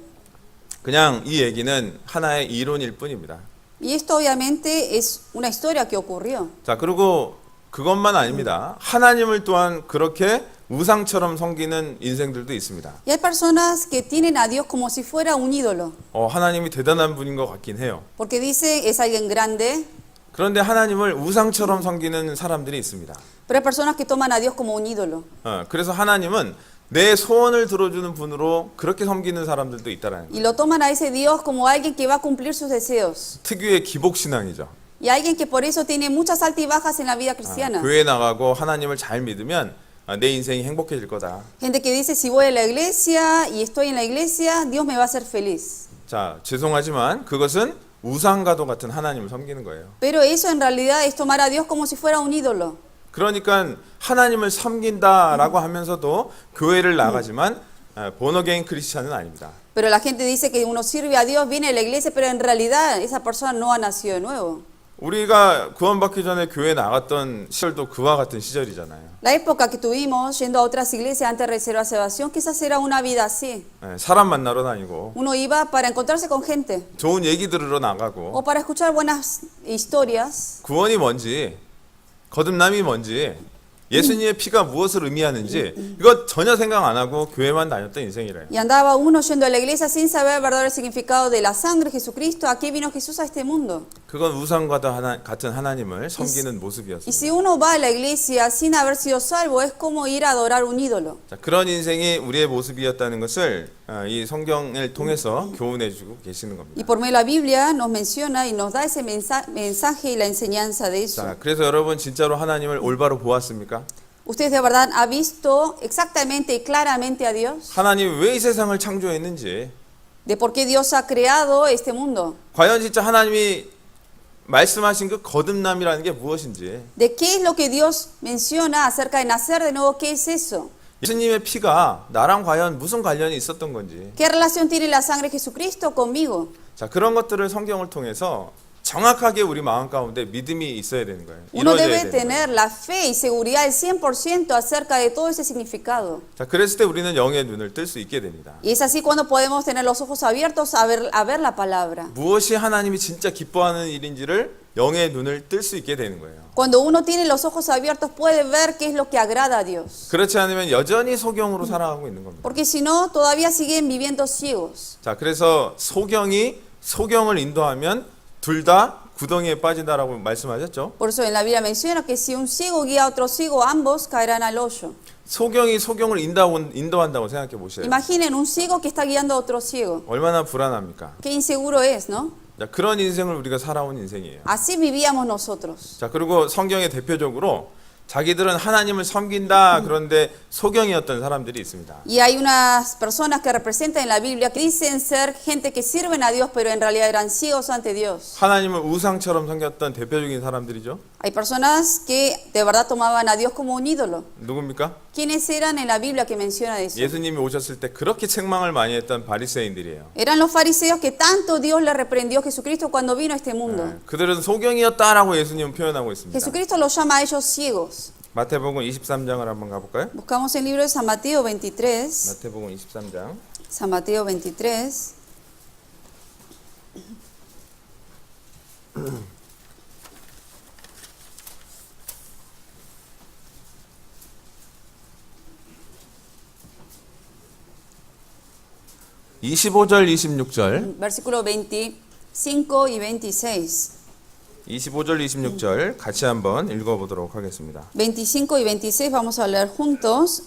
그냥 이 얘기는 하나의 이론일 뿐입니다. Y esto obviamente es una historia que ocurrió. 자, 그리고 그것만 아닙니다. 하나님을 또한 그렇게 우상처럼 섬기는 인생들도 있습니다. Y hay personas que tienen a Dios como si fuera un ídolo. 하나님이 대단한 분인 것 같긴 해요. Porque dice, es alguien grande. 그런데 하나님을 우상처럼 섬기는 사람들이 있습니다. Pero hay personas que toman a Dios como un ídolo. 그래서 하나님은 내 소원을 들어주는 분으로 그렇게 섬기는 사람들도 있다라는 Y 거예요. lo toman a ese Dios como alguien que va a cumplir sus deseos. 특유의 기복신앙이죠. Y alguien que por eso tiene muchas altibajas en la vida cristiana. 교회 나가고 하나님을 잘 믿으면 내 인생이 행복해질 거다. Gente que dice, si voy a la iglesia y estoy en la iglesia, Dios me va a hacer feliz. 자, 죄송하지만 그것은 우상과도 같은 하나님을 섬기는 거예요. Pero eso en realidad es tomar a Dios como si fuera un ídolo. 그러니까 하나님을 섬긴다라고 하면서도 교회를 나가지만 본어게인 크리스찬은 아닙니다. Pero la gente dice que uno sirve a Dios, viene a la iglesia, pero en realidad esa persona no ha nacido de nuevo. 우리가 구원받기 전에 교회 나갔던 시절도 그와 같은 시절이잖아요. La época que tuvimos yendo a otras iglesias antes de recibir la salvación, quizás era una vida así. 사람 만나러 다니고 Uno iba para encontrarse con gente 좋은 얘기 들으러 나가고 o para escuchar buenas historias. 구원이 뭔지 거듭남이 뭔지 예수님의 피가 무엇을 의미하는지 이거 전혀 생각 안 하고 교회만 다녔던 인생이래요. Y andaba uno yendo a la iglesia sin saber el verdadero significado de la sangre de Jesucristo, a qué vino Jesús a este mundo. 그건 우상과 같은 하나님을 섬기는 Y 모습이었습니다. si uno va a la iglesia sin haber sido salvo, es como ir a adorar un ídolo. 자, 그런 인생이 우리의 모습이었다는 것을 이 성경을 통해서 교훈해 주고 계시는 Y 겁니다. por medio de la Biblia nos menciona y nos da ese mensaje y la enseñanza de eso. 자, 그래서 여러분 진짜로 하나님을 올바로 보았습니까? ¿Ustedes de verdad han visto exactamente y claramente a Dios? 하나님이 왜 이 세상을 창조했는지, De por qué Dios ha creado este mundo. 과연 진짜 하나님이 말씀하신 그 거듭남이라는 게 무엇인지, ¿De qué es lo que Dios menciona acerca de nacer de nuevo? ¿Qué es eso? 예수님의 피가 나랑 과연 무슨 관련이 있었던 건지, ¿Qué relación tiene la sangre de Jesucristo conmigo? 자, 그런 것들을 성경을 통해서 정확하게 우리 마음 가운데 믿음이 있어야 되는 거예요. Uno 이루어져야 debe 되는 거예요. tener la fe y seguridad del 100% acerca de todo ese significado. 자, 그랬을 때 우리는 영의 눈을 뜰 수 있게 됩니다. Y es así cuando podemos tener los ojos abiertos a ver la palabra. 무엇이 하나님이 진짜 기뻐하는 일인지를 영의 눈을 뜰 수 있게 되는 거예요. Cuando uno tiene los ojos abiertos puede ver qué es lo que agrada a Dios. 그렇지 않으면 여전히 소경으로 살아가고 있는 겁니다. Porque si no, todavía siguen viviendo ciegos. 자, 그래서 소경을 인도하면 둘 다 구덩이에 빠진다라고 말씀하셨죠. Por eso en la Biblia menciona que si un ciego guía a otro ciego, ambos caerán al hoyo. 소경이 소경을 인도한다고 생각해 보세요. Imaginen un ciego que está guiando a otro ciego. 얼마나 불안합니까? Qué inseguro es, ¿no? 자, 그런 인생을 우리가 살아온 인생이에요. Así vivíamos nosotros. 자, 그리고 성경에 대표적으로 자기들은 하나님을 섬긴다, 그런데 소경이었던 사람들이 있습니다. Y hay unas personas que representan en la Biblia que dicen ser gente que sirven a Dios, pero en realidad eran ciegos ante Dios. 하나님을 우상처럼 섬겼던 대표적인 사람들이죠. Hay personas que de verdad tomaban a Dios como un ídolo. 누굽니까? ¿Quiénes eran en la Biblia que menciona de eso? 예수님이 오셨을 때 그렇게 책망을 많이 했던 바리새인들이에요. Eran los fariseos que tanto Dios le reprendió a Jesucristo cuando vino a este mundo. 그들은 소경이었다라고 예수님은 표현하고 있습니다. Jesucristo los llama a ellos ciegos. 마태복음 23장을 한번 가볼까요? Buscamos el libro de San Mateo 23. 마태복음 23장. San Mateo 23. (25절) (26절) Versículo 25 y 26. 25절 26절 같이 한번 읽어보도록 하겠습니다. 25 y 26 vamos a leer juntos.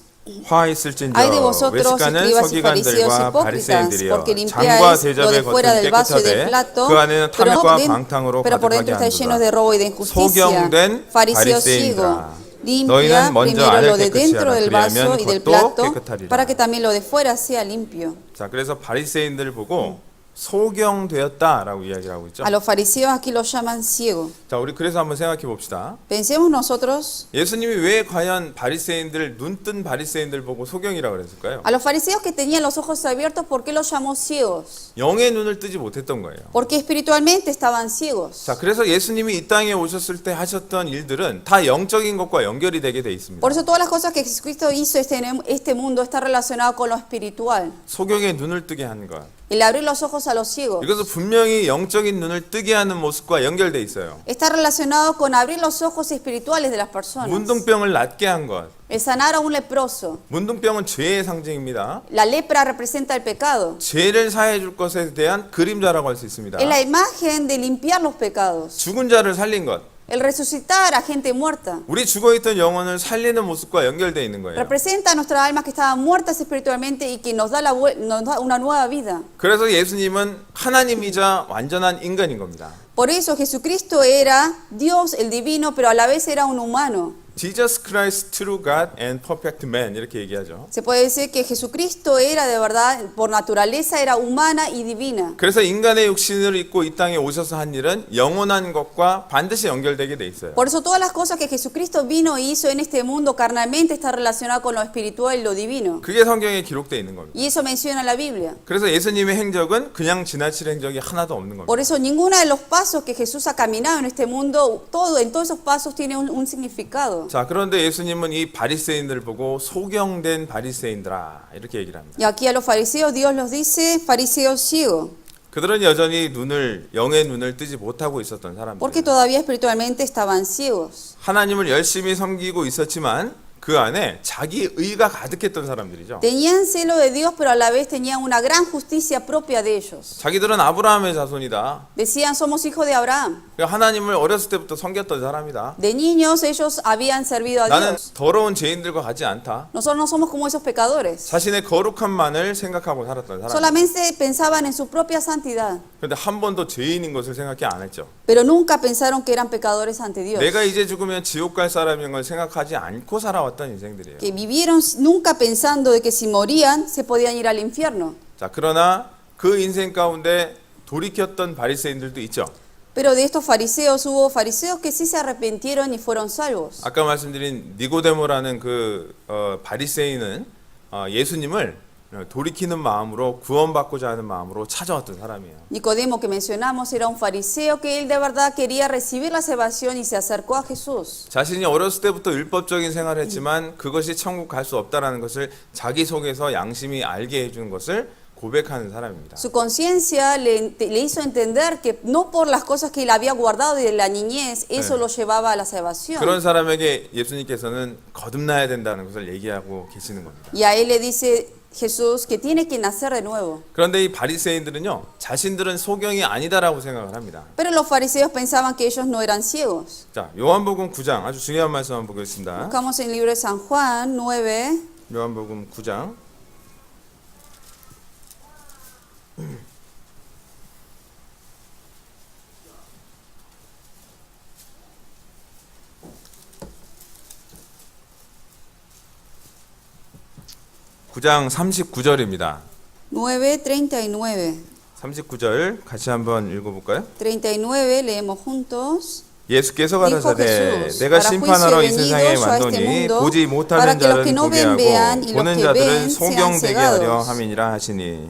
화 있을진저 Hay de vosotros, 외식가는 escribas y fariseos 서기관들과 hipócritas, 바리새인들이여 porque 장과 limpiáis lo 대접의 de fuera 겉은 del vaso y del 깨끗하되 plato, 그 안에는 탐욕과 방탕으로 pero por 가득하게 dentro está lleno de 한도다. robo y de injusticia. 소경된 Fariseos ciego, 바리새인들아 limpia 너희는 먼저 primero 안을 lo de 깨끗이 dentro 하라. del vaso 그리하면 y del 겉도 plato, 깨끗하리라. para que también lo de fuera sea limpio. 자, 그래서 바리새인들을 보고 소경되었다라고 이야기를 하고 있죠. A los fariseos aquí los llaman ciego. 자, 우리 그래서 한번 생각해 봅시다. Pensemos nosotros, 예수님이 왜 과연 바리새인들 눈뜬 바리새인들 보고 소경이라고 그랬을까요? a los fariseos que tenían los ojos abiertos, ¿por qué los llamó ciegos? 영의 눈을 뜨지 못했던 거예요. Porque espiritualmente estaban ciegos. 자, 그래서 예수님이 이 땅에 오셨을 때 하셨던 일들은 다 영적인 것과 연결이 되게 돼 있습니다. Por eso todas las cosas que Jesucristo hizo en este mundo está relacionado con lo espiritual. 소경의 눈을 뜨게 한 것. El abrir los ojos a los ciegos. 이것은 분명히 영적인 눈을 뜨게 하는 모습과 연결돼 있어요. Está relacionado con abrir los ojos espirituales de las personas. 문둥병을 낫게 한 것. El sanar a un leproso. 문둥병은 죄의 상징입니다. La lepra representa el pecado. 죄를 사해 줄 것에 대한 그림자라고 할 수 있습니다. Es la imagen de limpiar los pecados. 죽은 자를 살린 것. El resucitar a gente muerta. 우리 죽어있던 영혼을 살리는 모습과 연결되어 있는 거예요. Representa a nuestras almas que estaban muertas espiritualmente y que nos da una nueva vida. 그래서 예수님은 하나님이자 완전한 인간인 겁니다. Por eso Jesucristo era Dios, el divino, pero a la vez era un humano. Jesus Christ, true God and perfect man 이렇게 얘기하죠. Se puede decir que Jesucristo era de verdad, por naturaleza, era humana y divina. 그래서 인간의 육신을 입고 이 땅에 오셔서 한 일은 영원한 것과 반드시 연결되게 돼 있어요. Por eso todas las cosas que Jesucristo vino y hizo en este mundo carnalmente está relacionado con lo espiritual y lo divino. 그게 성경에 기록되어 있는 겁니다. Y eso menciona la Biblia. 그래서 예수님의 행적은 그냥 지나칠 행적이 하나도 없는 겁니다. Por eso ninguno de los pasos que Jesús ha caminado en este mundo, en todos esos pasos tiene un significado. 자, 그런데 예수님은 이 바리새인들을 보고 소경된 바리새인들아 이렇게 얘기를 합니다. Y aquí a los fariseos Dios los dice fariseos ciegos, 그들은 여전히 영의 눈을 뜨지 못하고 있었던 porque 사람들. todavía espiritualmente estaban ciegos. 하나님을 열심히 섬기고 있었지만 그 안에 자기 의가 가득했던 사람들이죠. Tenían celo de Dios, pero a la vez tenían una gran justicia propia de ellos. 자기들은 아브라함의 자손이다. Decían, somos hijos de Abraham. 하나님을 어렸을 때부터 섬겼던 사람이다. De niños ellos habían servido a 나는 Dios. 더러운 죄인들과 같지 않다. Nosotros no somos como esos pecadores. 자신의 거룩함만을 생각하고 살았던 사람. Solamente pensaban en su propia santidad, 그런데 한 번도 죄인인 것을 생각해 안 했죠. pero nunca pensaron que eran pecadores ante Dios. 내가 이제 죽으면 지옥 갈 사람인 걸 생각하지 않고 살아왔던 인생들이에요. Que vivieron nunca pensando de que si morían se podían ir al infierno. 자, 그러나 그 인생 가운데 돌이켰던 바리새인들도 있죠. Pero de estos fariseos hubo fariseos que sí se arrepintieron y fueron salvos. 아까 말씀드린 니고데모라는 그 바리새인은 예수님을 돌이키는 마음으로 구원받고자 하는 마음으로 찾아왔던 사람이에요. Nicodemo que mencionamos era un fariseo que él de verdad quería recibir la salvación y se acercó a Jesús. 자신이 어렸을 때부터 율법적인 생활을 했지만 그것이 천국 갈 수 없다라는 것을 자기 속에서 양심이 알게 해주는 것을 고백하는 사람입니다. Su conciencia le hizo entender que no por las cosas que él había guardado desde la niñez, eso lo llevaba a la salvación. 그런 사람에게 예수님께서는 거듭나야 된다는 것을 얘기하고 계시는 겁니다. Y a él le dice Jesús que tiene que nacer de nuevo. 그런데 이 바리새인들은요, 자신들은 소경이 아니다라고 생각을 합니다. Pero los fariseos pensaban que ellos no eran ciegos. 자, 요한복음 9장 아주 중요한 말씀 한번 보겠습니다. Buscamos en el libro de San Juan 9. 요한복음 9장. (9장) 39절입니다. 9:39. 39절 같이 한번 읽어볼까요? 39 leemos juntos. 예수께서 Dijo 가라사대 Jesús, 내가 para 심판하러 juicio 이 he 세상에 venido yo a este 왔노니 mundo, 보지 para 못하는 que los 자들은 que no 보게 ven vean 하고 y los 보는 que 자들은 ven sean 소경되게 하려 cegados. 함이니라 하시니.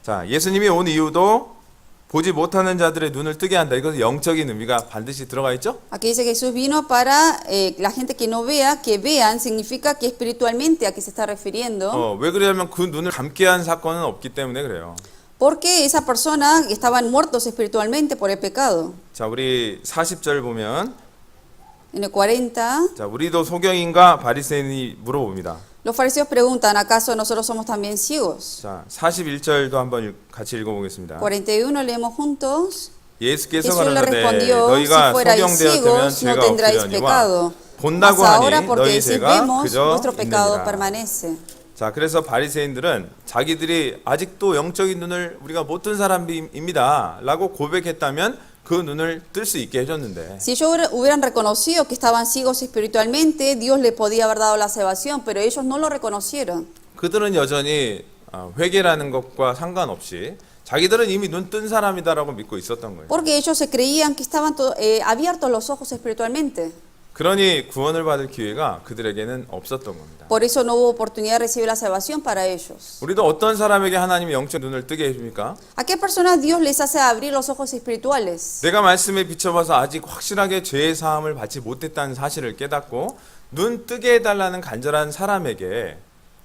자, 예수님이 온 이유도 보지 못하는 자들의 눈을 뜨게 한다. 이것은 영적인 의미가 반드시 들어가 있죠? Aquí dice que Jesús vino para la gente que no vea, que vean, significa que espiritualmente a qué se está refiriendo. 왜 그러냐면 그 눈을 감게 한 사건은 없기 때문에 그래요. Porque esa persona estaban muertos espiritualmente por el pecado. 자, 우리 40절 보면 En el 40, 자, 우리도 소경인가 바리새인이 물어봅니다. los fariseos preguntan, ¿acaso nosotros somos también ciegos? 자, 41절도 한번 같이 읽어보겠습니다. 41 leemos juntos. 예수께서 Jesús le 가라사대 respondió, si 너희가 fuerais 소경되었다면 ciegos no 죄가 tendráis 없으려니와 pecado. Mas 본다고 ahora 하니 porque 너희 decís 죄가 vemos, 그저 nuestro pecado 있느니라. permanece. 자, 그래서 바리새인들은 자기들이 아직도 영적인 눈을 우리가 못 뜬 사람입니다 라고 고백했다면 그 눈을 뜰 수 있게 해줬는데 Si ellos hubieran reconocido que estaban ciegos espiritualmente, Dios les podía haber dado la salvación, pero ellos no lo reconocieron. 그들은 여전히 회개라는 것과 상관없이 자기들은 이미 눈 뜬 사람이다라고 믿고 있었던 거예요. Porque ellos se creían que estaban abiertos los ojos espiritualmente. 그러니 구원을 받을 기회가 그들에게는 없었던 겁니다. Por eso no hubo oportunidad de recibir la salvación para ellos. 우리도 어떤 사람에게 하나님이 영적 눈을 뜨게 해줍니까? ¿A qué personas Dios les hace abrir los ojos espirituales? 내가 말씀에 비춰봐서 아직 확실하게 죄의 사함을 받지 못했다는 사실을 깨닫고 눈 뜨게 해달라는 간절한 사람에게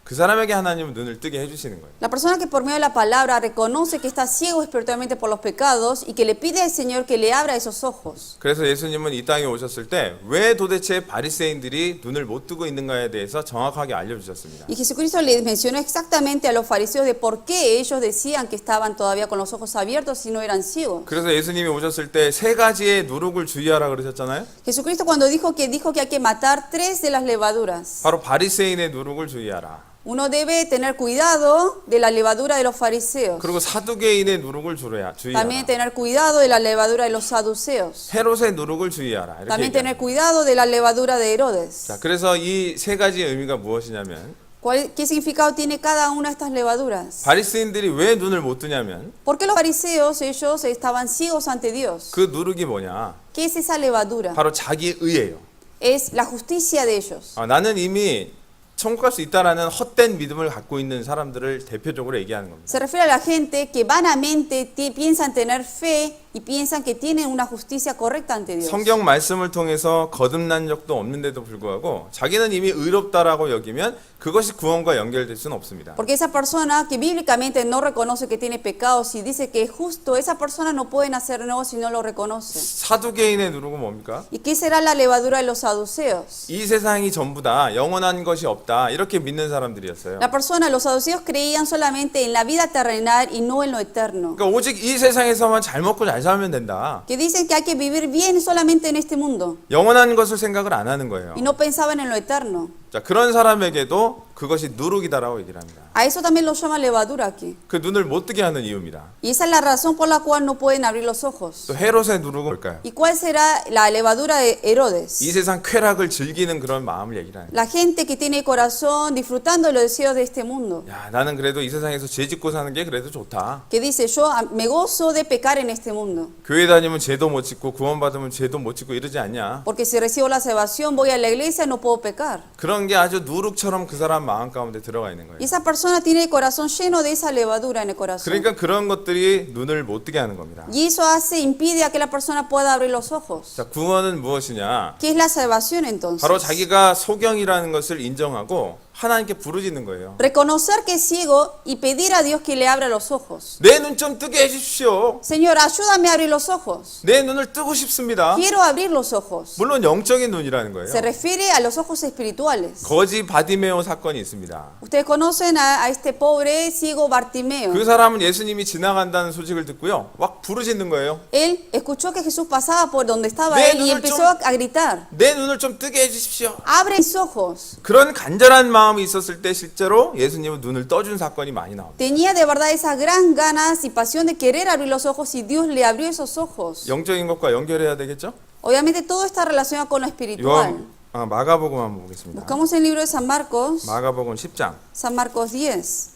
그 사람에게 하나님은 눈을 뜨게 해주시는 거예요. La persona que por medio de la palabra reconoce que está ciego espiritualmente por los pecados y que le pide al Señor que le abra esos ojos. 그래서 예수님은 이 땅에 오셨을 때 왜 도대체 바리새인들이 눈을 못 뜨고 있는가에 대해서 정확하게 알려주셨습니다. Y Jesucristo le mencionó exactamente a los fariseos de por qué ellos decían que estaban todavía con los ojos abiertos y no eran ciegos. 그래서 예수님이 오셨을 때 세 가지의 누룩을 주의하라 그러셨잖아요. Jesucristo cuando dijo que hay que matar 3 de las levaduras. 바로 바리새인의 누룩을 주의하라. Uno debe tener cuidado de la levadura de los fariseos. 그리고 사두개인의 누룩을 주의하라. También tener cuidado de la levadura de los saduceos. 헤롯의 누룩을 주의하라. 이렇게 También 얘기합니다. tener cuidado de la levadura de Herodes. 자, 그래서 이 세 가지의 의미가 무엇이냐면 ¿Qué significado tiene cada una de estas levaduras? 바리새인들이 왜 눈을 못 뜨냐면 ¿Por qué los fariseos ellos estaban ciegos ante Dios? 그 누룩이 뭐냐? ¿Qué es esa levadura? 바로 자기 의예요. Es la justicia de ellos. 나는 이미 천국 갈 수 있다라는 헛된 믿음을 갖고 있는 사람들을 대표적으로 얘기하는 겁니다. Se refiere a la gente que vanamente piensan tener fe y piensan que tienen una justicia correcta ante Dios. 성경 말씀을 통해서 거듭난 적도 없는데도 불구하고 자기는 이미 의롭다라고 여기면 그것이 구원과 연결될 수는 없습니다. Porque esa persona que bíblicamente no reconoce que tiene pecados y dice que es justo, esa persona no puede nacer nuevo si no lo reconoce. 사두개인의 누룩은 뭡니까? ¿Y qué será la levadura de los saduceos? 이 세상이 전부 다 영원한 것이 없다. 없다 이렇게 믿는 사람들이었어요. La persona, los saduceos creían solamente en la vida terrenal y no en lo eterno. 그러니까 오직 이 세상에서만 잘 먹고 잘 살면 된다. Que dicen que hay que vivir bien solamente en este mundo 영원한 것을 생각을 안 하는 거예요. y no pensaban en lo eterno. 자, 그런 사람에게도 그것이 누룩이다라고 얘기를 합니다. A eso también lo llama levadura aquí. 그 눈을 못 뜨게 하는 이유입니다. Y esa es la razón por la cual no pueden abrir los ojos. 또 헤롯의 누룩은 뭘까요? ¿Y cuál será la levadura de Herodes? 이 세상 쾌락을 즐기는 그런 마음을 얘기를 하는 거예요. La gente que tiene corazón disfrutando los deseos de este mundo. 야, 나는 그래도 이 세상에서 죄 짓고 sa는 게 그래도 좋다. Que dice, yo me gozo de pecar en este mundo. 교회 다니면 죄도 못 짓고 구원 받으면 죄도 못 짓고 이러지 않냐? Porque si recibo la salvación, voy a la iglesia y no puedo pecar. 그런 게 아주 누룩처럼 그 사람 마음 가운데 들어가 있는 거예요. Y esa persona tiene el corazón lleno de esa levadura en el corazón. 그러니까 그런 것들이 눈을 못 뜨게 하는 겁니다. Y eso impide a que la persona pueda abrir los ojos. 자, 구원은 무엇이냐? ¿Qué es la salvación entonces? 바로 자기가 소경이라는 것을 인정하고 하나님께 부르짖는 거예요. Reconocer que es ciego y pedir a Dios que le abra los ojos. 내 눈 좀 뜨게 해주십시오. Señor, ayúdame a abrir los ojos. 내 눈을 뜨고 싶습니다. Quiero abrir los ojos. 물론 영적인 눈이라는 거예요. Se refiere a los ojos espirituales. 거지 바디메오 사건이 있습니다. Ustedes conocen a este pobre ciego Bartimeo. 그 사람은 예수님이 지나간다는 소식을 듣고요, 막 부르짖는 거예요. Él escuchó que Jesús pasaba por donde estaba 내 él y 눈을 empezó 좀- a gritar, 내 눈을 좀 뜨게 해주십시오. abre mis ojos. 그런 간절한 마음이 있었을 때 실제로 예수님은 눈을 떠준 사건이 많이 나옵니다. Tenía de verdad esas gran ganas y pasión de querer abrir los ojos y Dios le abrió esos ojos. 영적인 것과 연결해야 되겠죠? Obviamente todo está relacionado con lo espiritual. 마가복음 한번 보겠습니다. Buscamos el libro de San Marcos, 마가복음 10장. San Marcos 10.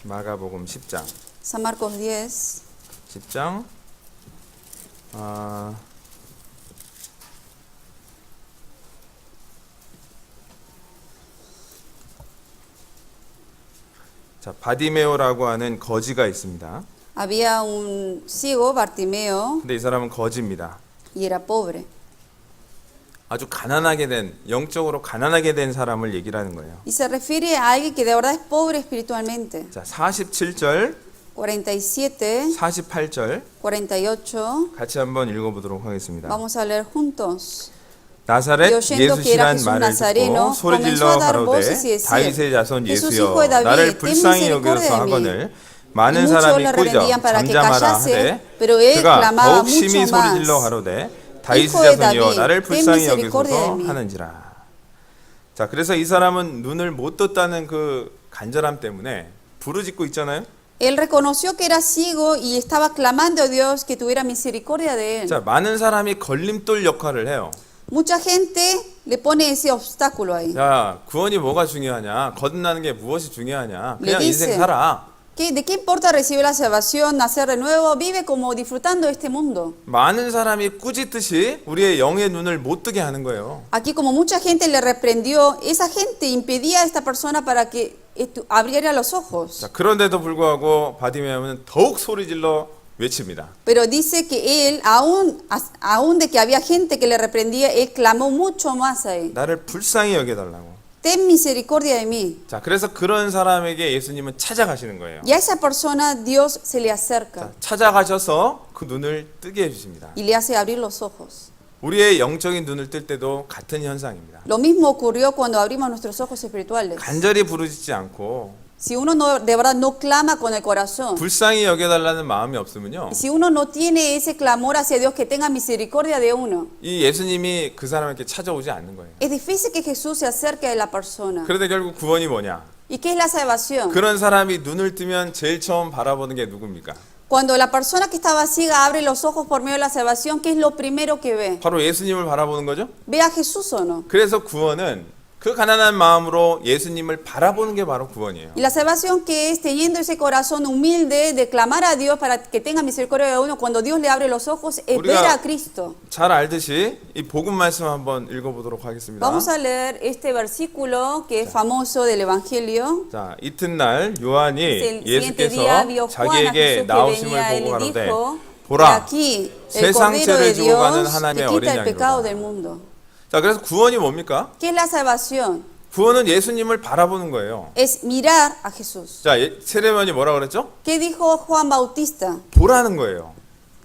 마가복음 10장. San Marcos 10. 10장. 자, 바디메오라고 하는 거지가 있습니다. Había un ciego, Bartimeo, 근데 이 사람은 거지입니다. y era pobre. 아주 가난하게 된, 영적으로 가난하게 된 사람을 얘기를 하는 거예요. Y se refiere a alguien que de verdad es pobre espiritualmente. 자, 47절, 47, 48절 48. 같이 한번 읽어보도록 하겠습니다. Vamos a leer juntos. 나사렛 Y oyendo que era 예수시란 Jesús 말을 듣고 Nazareno, 소리질러 comenzó a dar 가로되 voces y decir, 다윗의 자손 Jesús, 예수여 hijo de David, 나를 ten 불쌍히 misericordia 여겨서 de mí. 하거늘 Y 많은 muchos 사람이 le 꾸짖어 reprendían para que 잠잠하라 callase, 하되 pero él 그가 clamaba 더욱 심히 mucho más. 소리질러 가로되 다윗의 Hijo de 자손이여 David, 나를 ten 불쌍히 misericordia de 여기소서 mí. 하는지라. 자, 그래서 이 사람은 눈을 못 떴다는 그 간절함 때문에 부르짖고 있잖아요. Él reconoció que era ciego y estaba clamando a Dios que tuviera misericordia de él. 자, 많은 사람이 걸림돌 역할을 해요. Mucha gente le pone ese obstáculo ahí. 야, 구원이 뭐가 중요하냐? 거듭나는 게 무엇이 중요하냐? 그냥 Le 인생 dice, 살아. ¿De qué importa recibir la salvación, nacer de nuevo? Vive como disfrutando de este mundo. 많은 사람이 꾸짖듯이 우리의 영의 눈을 못 뜨게 하는 거예요. Aquí como mucha gente le reprendió, esa gente impedía a esta persona para que abriera los ojos. 자, 그런데도 불구하고 바디메오는 더욱 소리질러 외칩니다. Pero dice que él, aún de que había gente que le reprendía, él clamó mucho más a él. 나를 불쌍히 여겨달라고. Ten misericordia de mí. 자, 그래서 그런 사람에게 예수님은 찾아가시는 거예요. Y a esa persona Dios se le 자, acerca 찾아가셔서 그 눈을 뜨게 해주십니다. y le hace abrir los ojos. 우리의 영적인 눈을 뜰 때도 같은 현상입니다. Lo mismo ocurrió cuando abrimos nuestros ojos espirituales. 간절히 부르짖지 않고 Si uno de verdad no clama con el corazón, 불쌍히 여겨달라는 마음이 없으면요, si uno no tiene ese clamor hacia Dios que tenga misericordia de uno, 이 예수님이 그 사람에게 찾아오지 않는 거예요. es difícil que Jesús se acerque a la persona. 그런데 결국 구원이 뭐냐? ¿Y qué es la salvación? 그런 사람이 눈을 뜨면 제일 처음 바라보는 게 누굽니까? Cuando la persona que estaba ciega abre los ojos por medio de la salvación, ¿qué es lo primero que ve? 바로 예수님을 바라보는 거죠. ¿Ve a Jesús o no? 그래서 구원은 그 가난한 마음으로 예수님을 바라보는 게 바로 구원이에요. Y la salvación que es teniendo ese corazón humilde de clamar a Dios para que tenga misericordia de uno, cuando Dios le abre los ojos, es ver a Cristo. 잘 알듯이 이 복음 말씀 한번 읽어보도록 하겠습니다. Vamos a leer este versículo que es famoso del Evangelio. 자, 이튿날 요한이 El siguiente día vio 예수께서 Juan a 자기에게 Jesús que 나오심을 venía y 보고 le 가로되 dijo, he 보라, aquí el 세상 Cordero de 죄를 지고 가는 Dios 하나님의 que quita el 어린 pecado 양이로다. del mundo. 자, 그래서 구원이 뭡니까? ¿Qué es la salvación? 구원은 예수님을 바라보는 거예요. Es mirar a Jesús. 자, 세례만이 뭐라 그랬죠? ¿Qué dijo Juan Bautista? 보라는 거예요.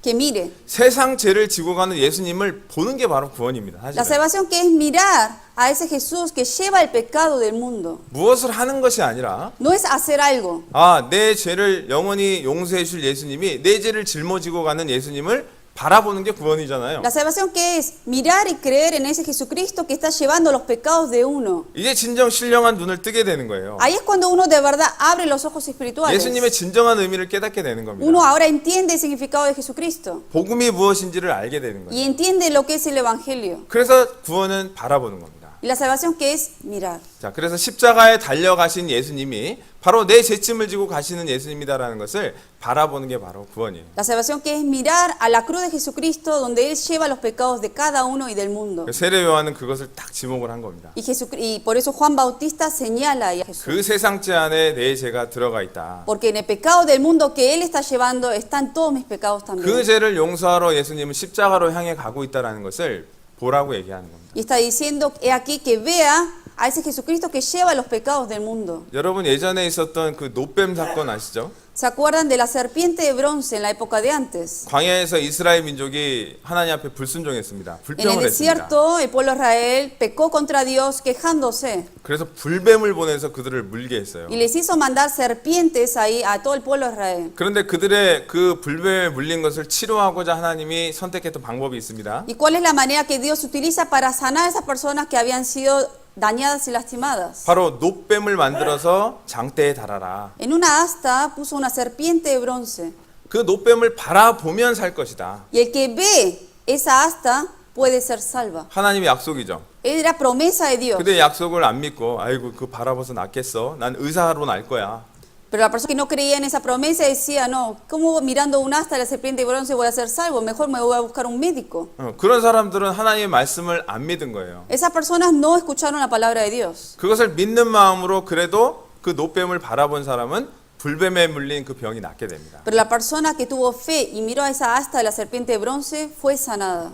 que mire. 세상 죄를 지고 가는 예수님을 보는 게 바로 구원입니다. La 사실은. salvación que es mirar a ese Jesús que lleva el pecado del mundo. 무엇을 하는 것이 아니라 No es hacer algo. 내 죄를 영원히 용서해 줄 예수님이 내 죄를 짊어지고 가는 예수님을 바라보는 게 구원이잖아요. La salvación que es mirar y creer en ese Jesucristo que está llevando los pecados de uno. 이제 진정 신령한 눈을 뜨게 되는 거예요. Ahí es cuando uno de verdad abre los ojos espirituales. 예수님의 진정한 의미를 깨닫게 되는 겁니다. Uno ahora entiende el significado de Jesucristo 복음이 무엇인지를 알게 되는 거예요. y entiende lo que es el Evangelio. 그래서 구원은 바라보는 겁니다. Y la salvación que es mirar. 자, 그래서 십자가에 달려가신 예수님이 바로 내 죄짐을 지고 가시는 예수님이다라는 것을 바라보는 게 바로 구원이에요. La salvación que es mirar a la cruz de Jesucristo donde Él lleva los pecados de cada uno y del mundo. 세례 요한은 그것을 딱 지목을 한 겁니다. Y por eso Juan Bautista señala ahí a Jesús. 그 세상죄 안에 내 죄가 들어가 있다. Porque en el pecado del mundo que Él está llevando están todos mis pecados 그 también. 죄를 용서하러 예수님은 십자가로 향해 가고 있다라는 것을 보라고 얘기하는 겁니다. Y está diciendo, he aquí que vea a ese Jesucristo que lleva los pecados del mundo. 여러분 예전에 있었던 그 노뱀 사건 아시죠? ¿Se acuerdan de la serpiente de bronce en la época de antes? 광야에서 이스라엘 민족이 하나님 앞에 불순종했습니다. En el 불평을 했습니다. desierto, el pueblo de Israel pecó contra Dios quejándose 그래서 불뱀을 보내서 그들을 물게 했어요. y les hizo mandar serpientes ahí a todo el pueblo de Israel. 그런데 그들의 그 불뱀에 물린 것을 치료하고자 하나님이 선택했던 방법이 있습니다. ¿Y cuál es la manera que Dios utiliza para sanar a esas personas que habían sido dañadas y lastimadas? 바로 노뱀을 만들어서 장대에 달아라. En una asta puso una serpiente de bronce 그 노뱀을 바라보면 살 것이다. y el que ve esa asta puede ser salva. 하나님의 약속이죠. Era promesa de Dios. 근데 약속을 안 믿고 아이고 그 바라봐서 낫겠어. 난 의사로 날 거야. Pero la persona que no creía en esa promesa decía, no, ¿cómo mirando un asta de la serpiente de bronce voy a ser salvo? Mejor me voy a buscar un médico. 그런 사람들은 하나님의 말씀을 안 믿은 거예요. Esas personas no escucharon la palabra de Dios. 그것을 믿는 마음으로 그래도 그 노뱀을 바라본 사람은 불뱀에 물린 그 병이 낫게 됩니다. Pero la persona que tuvo fe y miró a esa asta de la serpiente de bronce fue sanada.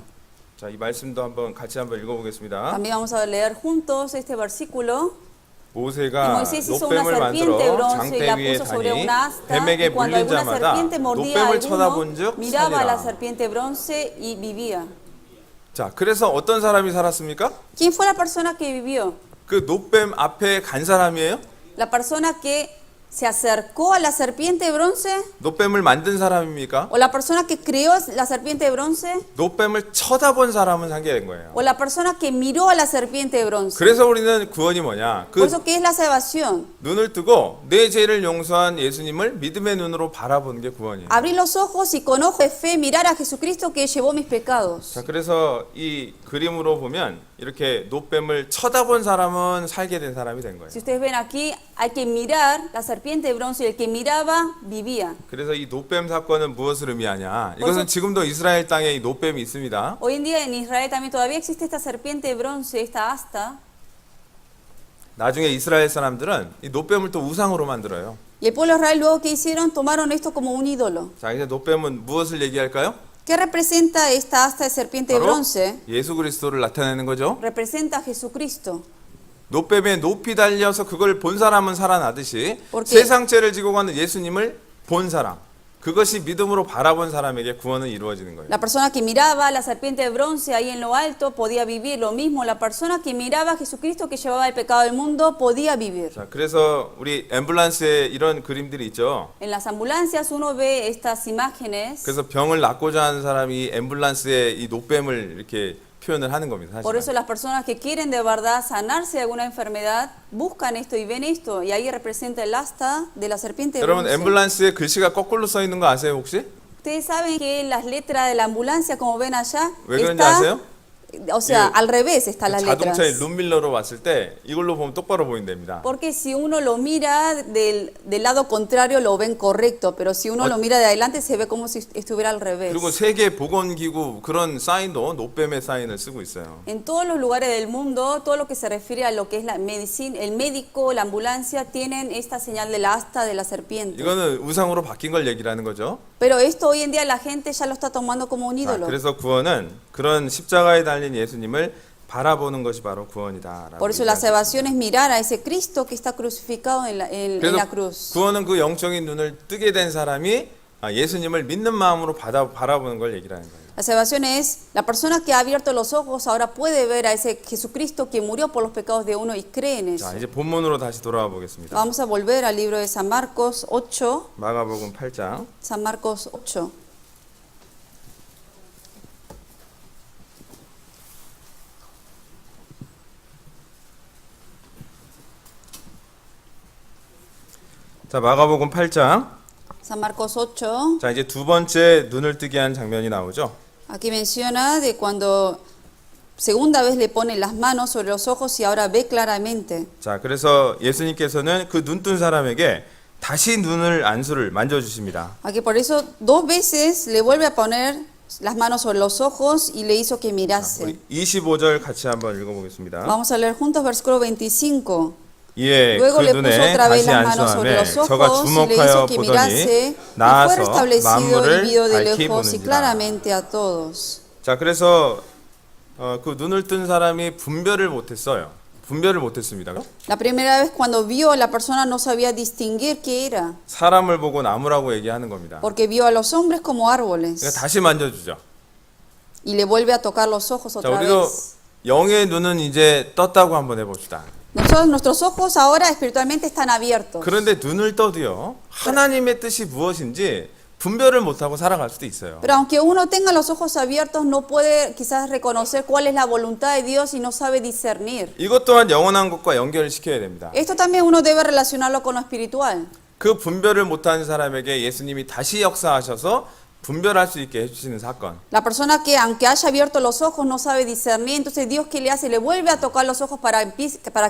자, 이 말씀도 한번 같이 한번 읽어보겠습니다. También vamos a leer juntos este versículo. Y 모세가 Moisés hizo una 노뱀을 serpiente de 만들어 bronce y la 장대 위에 puso sobre 다니 una asta. 뱀에게 Y cuando 물린 alguna 자마다 serpiente mordía a 노뱀을 alguno, 쳐다본즉 miraba a la 살리라. serpiente de bronce y vivía. 자, 그래서 어떤 사람이 살았습니까? ¿Quién fue la persona que vivió? 그 노뱀 앞에 간 사람이에요? La persona que se acercó a la serpiente de bronce 노뱀을 만든 사람입니까? o la persona que creó la serpiente de bronce 노뱀을 쳐다본 사람은 살게 된 거예요. o la persona que miró a la serpiente de bronce. 그래서 우리는 구원이 뭐냐? Por 그 eso, ¿qué es la salvación? 눈을 뜨고 내 죄를 용서한 예수님을 믿음의 눈으로 바라보는 게 구원이에요. Abrir los ojos y con ojo de fe mirar a Jesucristo que llevó mis pecados. 자, 그래서 이 그림으로 보면 이렇게 노뱀을 쳐다본 사람은 살게 된 사람이 된 거예요. Si ustedes ven aquí, hay que mirar la serpiente de bronce y el que miraba vivía. 그래서 이 노뱀 사건은 무엇을 의미하냐? 이것은 지금도 이스라엘 땅에 이 노뱀이 있습니다. Hoy en día en Israel también todavía existe esta serpiente de bronce, esta asta. 나중에 이스라엘 사람들은 이 노뱀을 또 우상으로 만들어요. Y el pueblo de Israel luego que hicieron, tomaron esto como un ídolo. 자, 이제 노뱀은 무엇을 얘기할까요? ¿Qué representa esta asta de serpiente de 바로 bronce? 예수 그리스도를 나타내는 거죠. Representa a Jesucristo. 노뱀에 높이 달려서 그걸 본 사람은 살아나듯이 porque- 세상 죄를 지고 가는 예수님을 본 사람, 그것이 믿음으로 바라본 사람에게 구원은 이루어지는 거예요. La persona que miraba la serpiente de bronce ahí en lo alto podía vivir. Lo mismo, la persona que miraba a Jesucristo que llevaba el pecado del mundo podía vivir. 자, 그래서 우리 앰뷸런스에 이런 그림들이 있죠. En las ambulancias uno ve estas imágenes. 그래서 병을 낫고자 하는 사람이 앰뷸런스에 이 노뱀을 이렇게 표현을 하는 겁니다. Por eso 사실은. las personas que quieren de verdad sanarse de alguna enfermedad buscan esto y ven esto. Y ahí representa el asta de la serpiente de 여러분 bronce. 앰뷸런스에 글씨가 거꾸로 써 있는 거 아세요 혹시? Ustedes saben que las letras de la ambulancia, como ven allá, 왜 그런지 아세요? o sea, 예, al revés están las letras. 자동차의 룸밀러로 봤을 때 이걸로 보면 똑바로 보인답니다. Porque si uno lo mira del lado contrario lo ven correcto, pero si uno lo mira de adelante se ve como si estuviera al revés. 그리고 세계 보건기구 그런 사인도 노뱀의 사인을 쓰고 있어요. En todos los lugares del mundo, todo lo que se refiere a lo que es la medicina, el médico, la ambulancia, tienen esta señal de la asta de la serpiente. 이거는 우상으로 바뀐 걸 얘기하는 거죠. Pero esto hoy en día la gente ya lo está tomando como un 자, ídolo. 그래서 구원은 그런 십자가에 달린 예수님을 바라보는 것이 바로 구원이다라고. Por eso la salvación es mirar a ese Cristo que está crucificado en la 그래서 cruz. 구원은 그 영적인 눈을 뜨게 된 사람이 예수님을 믿는 마음으로 바라보는 걸 얘기를 하는 거예요. La salvación es la persona que ha abierto los ojos ahora puede ver a ese Jesucristo que murió por los pecados de uno y cree en eso. 자, 이제 본문으로 다시 돌아와 보겠습니다. Vamos a volver al libro de San Marcos 8. 마가복음 8장. San Marcos 8. 자, 마가복음 8장. San Marcos 8. 자, 이제 두 번째 눈을 뜨게 한 장면이 나오죠. Aquí menciona de cuando segunda vez le pone las manos sobre los ojos y ahora ve claramente. 자, 그래서 예수님께서는 그 눈뜬 사람에게 다시 눈을 안수를 만져 주십니다. Aquí por eso 2 veces le vuelve a poner las manos sobre los ojos y le hizo que mirase. 우리 25절 같이 한번 읽어 보겠습니다. Vamos a leer juntos versículo 25. 예, Luego 그 le puso 눈에 otra vez 다시 las manos sobre 안수함에 los 저가 ojos y le hizo 주목하여 que 보더니 mirase y fue 나아서 restablecido y 만물을 vio de 밝히 lejos y 보는지라. claramente a todos. 자, 그래서 그 눈을 뜬 사람이 분별을 못했어요. 분별을 못했습니다. La primera vez cuando vio la persona no sabía distinguir qué era, 사람을 보고 나무라고 얘기하는 겁니다. porque vio a los hombres como árboles 그러니까 다시 만져주죠. y le vuelve a tocar los ojos 자, otra 우리도 vez. 영의 눈은 이제 떴다고 한번 해봅시다. Nosotros, nuestros ojos ahora espiritualmente están abiertos. 그런데 눈을 떠도요, 하나님의 뜻이 무엇인지 분별을 못하고 살아갈 수도 있어요. Pero aunque uno tenga los ojos abiertos, no puede quizás reconocer cuál es la voluntad de Dios y no sabe discernir. 이것 또한 영원한 것과 연결을 시켜야 됩니다. Esto también uno debe relacionarlo con lo espiritual. 그 분별을 못하는 사람에게 예수님이 다시 역사하셔서 분별할 수 있게 해주시는 사건. La persona que aunque haya abierto los ojos no sabe discernir, entonces Dios ¿qué le hace? Le vuelve a tocar los ojos para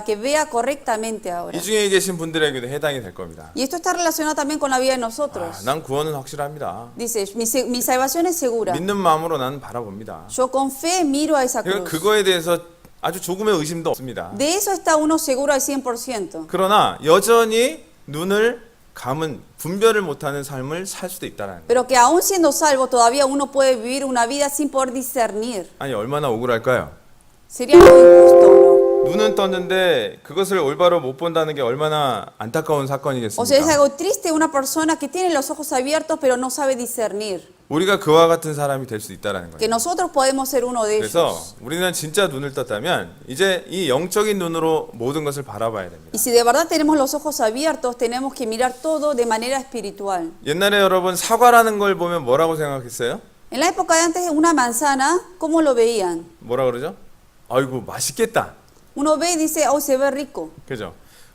que vea correctamente ahora. 이 중에 계신 분들에게도 해당이 될 겁니다. Y esto está relacionado también con la vida de nosotros. 난 구원은 확실합니다. Dice, mi salvación es segura. 믿는 마음으로 나는 바라봅니다. Yo con fe miro a esa 그러니까 cruz. 그거에 대해서 아주 조금의 의심도 없습니다. De eso está uno seguro al 100%. 그러나 여전히 눈을 감은 분별을 못하는 삶을 살 수도 있다는 거예요. Pero que aún siendo salvo, todavía uno puede vivir una vida sin poder discernir. 아니 얼마나 억울할까요? Sería muy injusto, ¿no? 눈은 떴는데 그것을 올바로 못 본다는 게 얼마나 안타까운 O sea, es 사건이겠습니까? algo triste una persona que tiene los ojos abiertos pero no sabe discernir. 우리가 그와 같은 사람이 될 수 있다는 Que 거예요. nosotros podemos ser uno de 그래서 ellos. 우리는 진짜 눈을 떴다면 이제 이 영적인 눈으로 모든 것을 바라봐야 됩니다. Y si de verdad tenemos los ojos abiertos, tenemos que mirar todo de manera espiritual. 옛날에 여러분 사과라는 걸 보면 뭐라고 생각했어요? En la época de antes, una manzana, ¿cómo lo veían? 뭐라 그러죠? 아이고 맛있겠다. Uno ve y dice, oh, se ve rico. 그죠?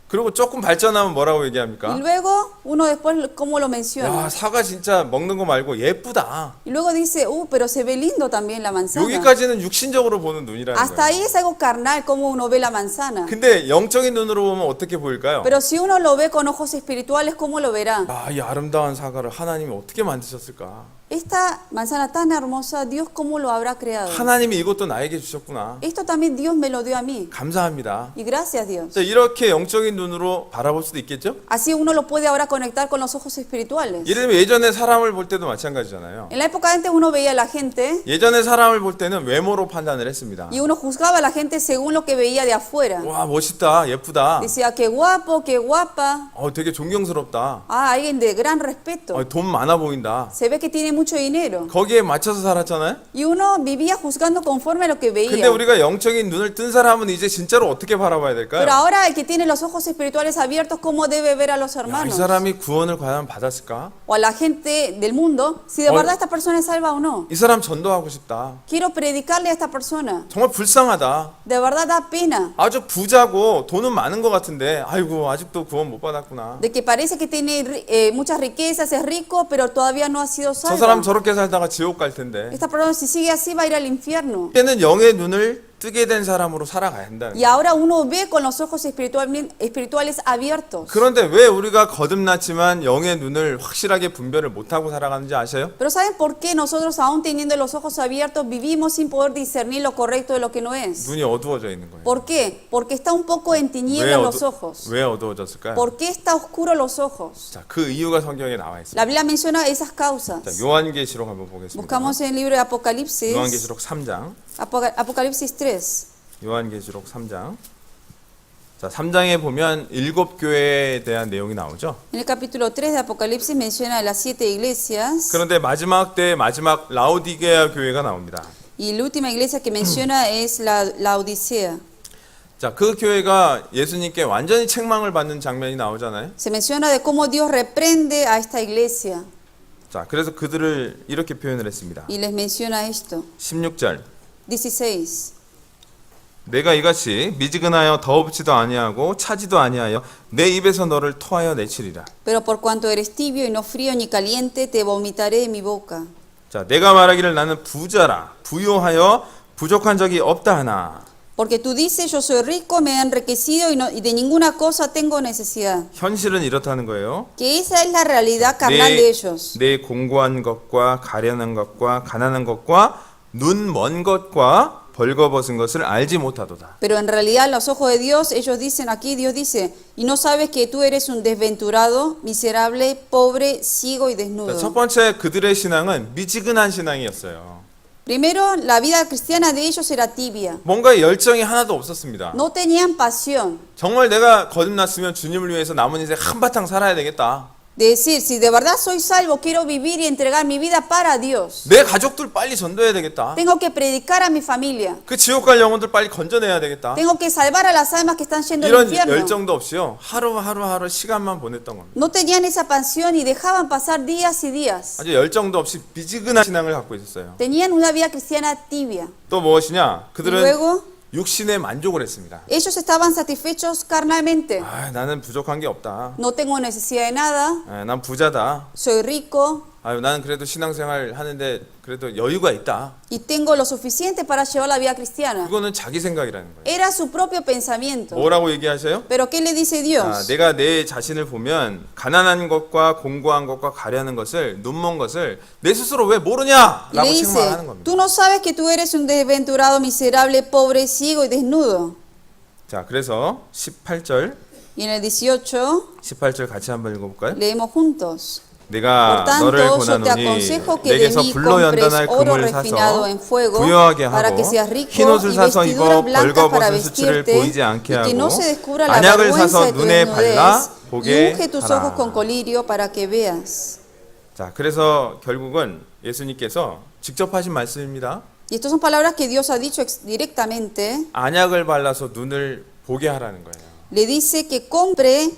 그리고 조금 발전하면 뭐라고 Y 얘기합니까? luego, uno después, ¿cómo lo 야, menciona? 사과 진짜 먹는 거 말고 예쁘다. Y luego dice, pero se ve lindo también la manzana. 여기까지는 육신적으로 보는 눈이라는 Hasta ahí 거예요. es algo carnal, cómo uno ve la manzana. 근데 영적인 눈으로 보면 어떻게 보일까요? Pero si uno lo ve con ojos espirituales, ¿cómo lo verá? 아, 이 아름다운 사과를 하나님이 어떻게 만드셨을까? Esta manzana tan hermosa, Dios cómo lo habrá creado. 하나님이 이것도 나에게 주셨구나. Esto también Dios me lo dio a mí. 감사합니다. Y gracias Dios. 자, 이렇게 영적인 눈으로 바라볼 수도 있겠죠? Así uno lo puede ahora conectar con los ojos espirituales. 예를 들면 예전에 사람을 볼 때도 마찬가지잖아요. En la época de antes uno veía a la gente 예전에 사람을 볼 때는 외모로 판단을 했습니다. y uno juzgaba a la gente según lo que veía de afuera. 와, 멋있다, 예쁘다. Decía, qué guapo, qué guapa. 되게 존경스럽다. Ah, alguien de gran respeto. 돈 많아 보인다. Se ve que tiene mucho dinero. 거기에 맞춰서 살았잖아요. Y uno vivía juzgando conforme a lo que 근데 veía. 우리가 영적인 눈을 뜬 사람은 이제 진짜로 어떻게 바라봐야 될까요? Pero ahora el que tiene los ojos espirituales abiertos, ¿cómo debe ver a los 야, 이 hermanos? 사람이 구원을 과연 받았을까? O a la gente del mundo, si de Oye. verdad esta persona es salva o no. 이 사람 전도하고 싶다. Quiero predicarle a esta persona. 정말 불쌍하다. De verdad da pena. 아주 부자고 돈은 많은 것 같은데 아이고 아직도 구원 못 받았구나. De que parece que tiene muchas riquezas, es rico, pero todavía no ha sido 저 사람 salvo. 저렇게 살다가 지옥 갈 텐데. Esta persona si sigue así va a ir al infierno. 이때는 영의 눈을 뜨게 된 사람으로 살아가야 한다는 Y 거예요. ahora uno ve con los ojos espirituales abiertos. 그런데 왜 우리가 거듭났지만 영의 눈을 확실하게 분별을 못하고 살아가는지 아세요? Pero ¿saben por qué nosotros aún teniendo los ojos abiertos vivimos sin poder discernir lo correcto de lo que no es? 눈이 어두워져 있는 거예요. ¿Por qué? Porque está un poco en 왜, tinieblas los ojos. 왜 어두워졌을까요? ¿Por qué está oscuro los ojos? 자, 그 이유가 성경에 나와 있습니다. La Biblia menciona esas 자, causas. 요한계시록 한번 보겠습니다. Buscamos en el libro de Apocalipsis, 요한계시록 3장. Apocalipsis 3. 요한계시록 3장. 자, 3장에 보면 7교회에 대한 내용이 나오죠. En el capítulo 3 de Apocalipsis menciona las 7 iglesias 그런데 마지막 때 마지막 라오디게아 교회가 나옵니다. y la última iglesia que menciona es la Odisea. 자, 그 교회가 예수님께 완전히 책망을 받는 장면이 나오잖아요. Se menciona de cómo Dios reprende a esta iglesia 자, 그래서 그들을 이렇게 표현을 했습니다. y les menciona esto. 16절. 16. 내가 이같이 미지근하여 더웁지도 아니하고 차지도 아니하여 내 입에서 너를 토하여 내치리라. Pero por cuanto eres tibio y no frío ni caliente, te vomitaré de mi boca. 자, 내가 말하기를 나는 부자라 부요하여 부족한 적이 없다 하나. Porque tú dices, yo soy rico, me he enriquecido y de ninguna cosa tengo necesidad. 현실은 이렇다는 거예요. Que esa es la realidad carnal de ellos. 내 공고한 것과 가련한 것과 가난한 것과 눈 먼 것과 벌거벗은 것을 알지 못하도다. Pero en realidad, en los ojos de Dios, ellos dicen aquí, Dios dice, y no sabes que tú eres un desventurado, miserable, pobre, ciego y 자, 첫 desnudo. 번째 그들의 신앙은 미지근한 신앙이었어요. Primero, la vida cristiana de ellos era tibia. 뭔가 열정이 하나도 없었습니다. No tenían pasión. 정말 내가 거듭났으면 주님을 위해서 남은 인생 한바탕 살아야 되겠다. De decir, si de verdad soy salvo, quiero vivir y entregar mi vida para Dios. 내 가족들 빨리 전도해야 되겠다. Tengo que predicar a mi familia. 그 지옥 갈 영혼들 빨리 건져내야 되겠다. Tengo que salvar a las almas que están yendo al 이런 infierno. 열정도 없이요. 하루 시간만 보냈던 겁니다. No tenían esa pasión y dejaban pasar días y días. 아주 열정도 없이 미지근한 신앙을 갖고 있었어요. Tenían una vida cristiana tibia. 또 무엇이냐? Y 그들은 luego, 육신에 만족을 했습니다. ellos estaban satisfechos carnalmente. 아, 나는 부족한 게 없다. No tengo necesidad de nada. 아, 난 부자다. Soy rico 아유, 나는 그래도 신앙생활 하는데 그래도 여유가 있다. y tengo lo suficiente para llevar la vida cristiana. 그거는 자기 생각이라는 거예요. Era su propio pensamiento. 뭐라고 얘기하세요? Pero ¿qué le dice 아, Dios? 내가 내 자신을 보면 가난한 것과 공고한 것과 가련한 것을 눈먼 것을 내 스스로 왜 모르냐? Y le 라고 dice, 책망하는 겁니다. tú no sabes que tú eres un desventurado, miserable, pobre, ciego y desnudo. 자, 그래서 18절 Y en el 18 같이 한번 읽어볼까요? leemos juntos. 내가 Por 너를 tanto, yo te 고나노니 aconsejo que de 내게서 mí 불로 compres 연단할 oro 금을 refinado 사서 en fuego 부유하게 para 하고 que seas rico 흰옷을 y 사서 vestiduras 입어 blancas para 벌거벗은 수치를 vestirte 보이지 않게 y que no 하고 se descubra la 안약을 vergüenza 사서 de tu 눈에 발라 desnudez y 보게 unge tus ojos con 하라. colirio para que veas. 자, 그래서 결국은 예수님께서 직접 하신 말씀입니다. Y estas son palabras que Dios ha dicho directamente. 안약을 발라서 눈을 보게 하라는 거예요. Le dice que compre,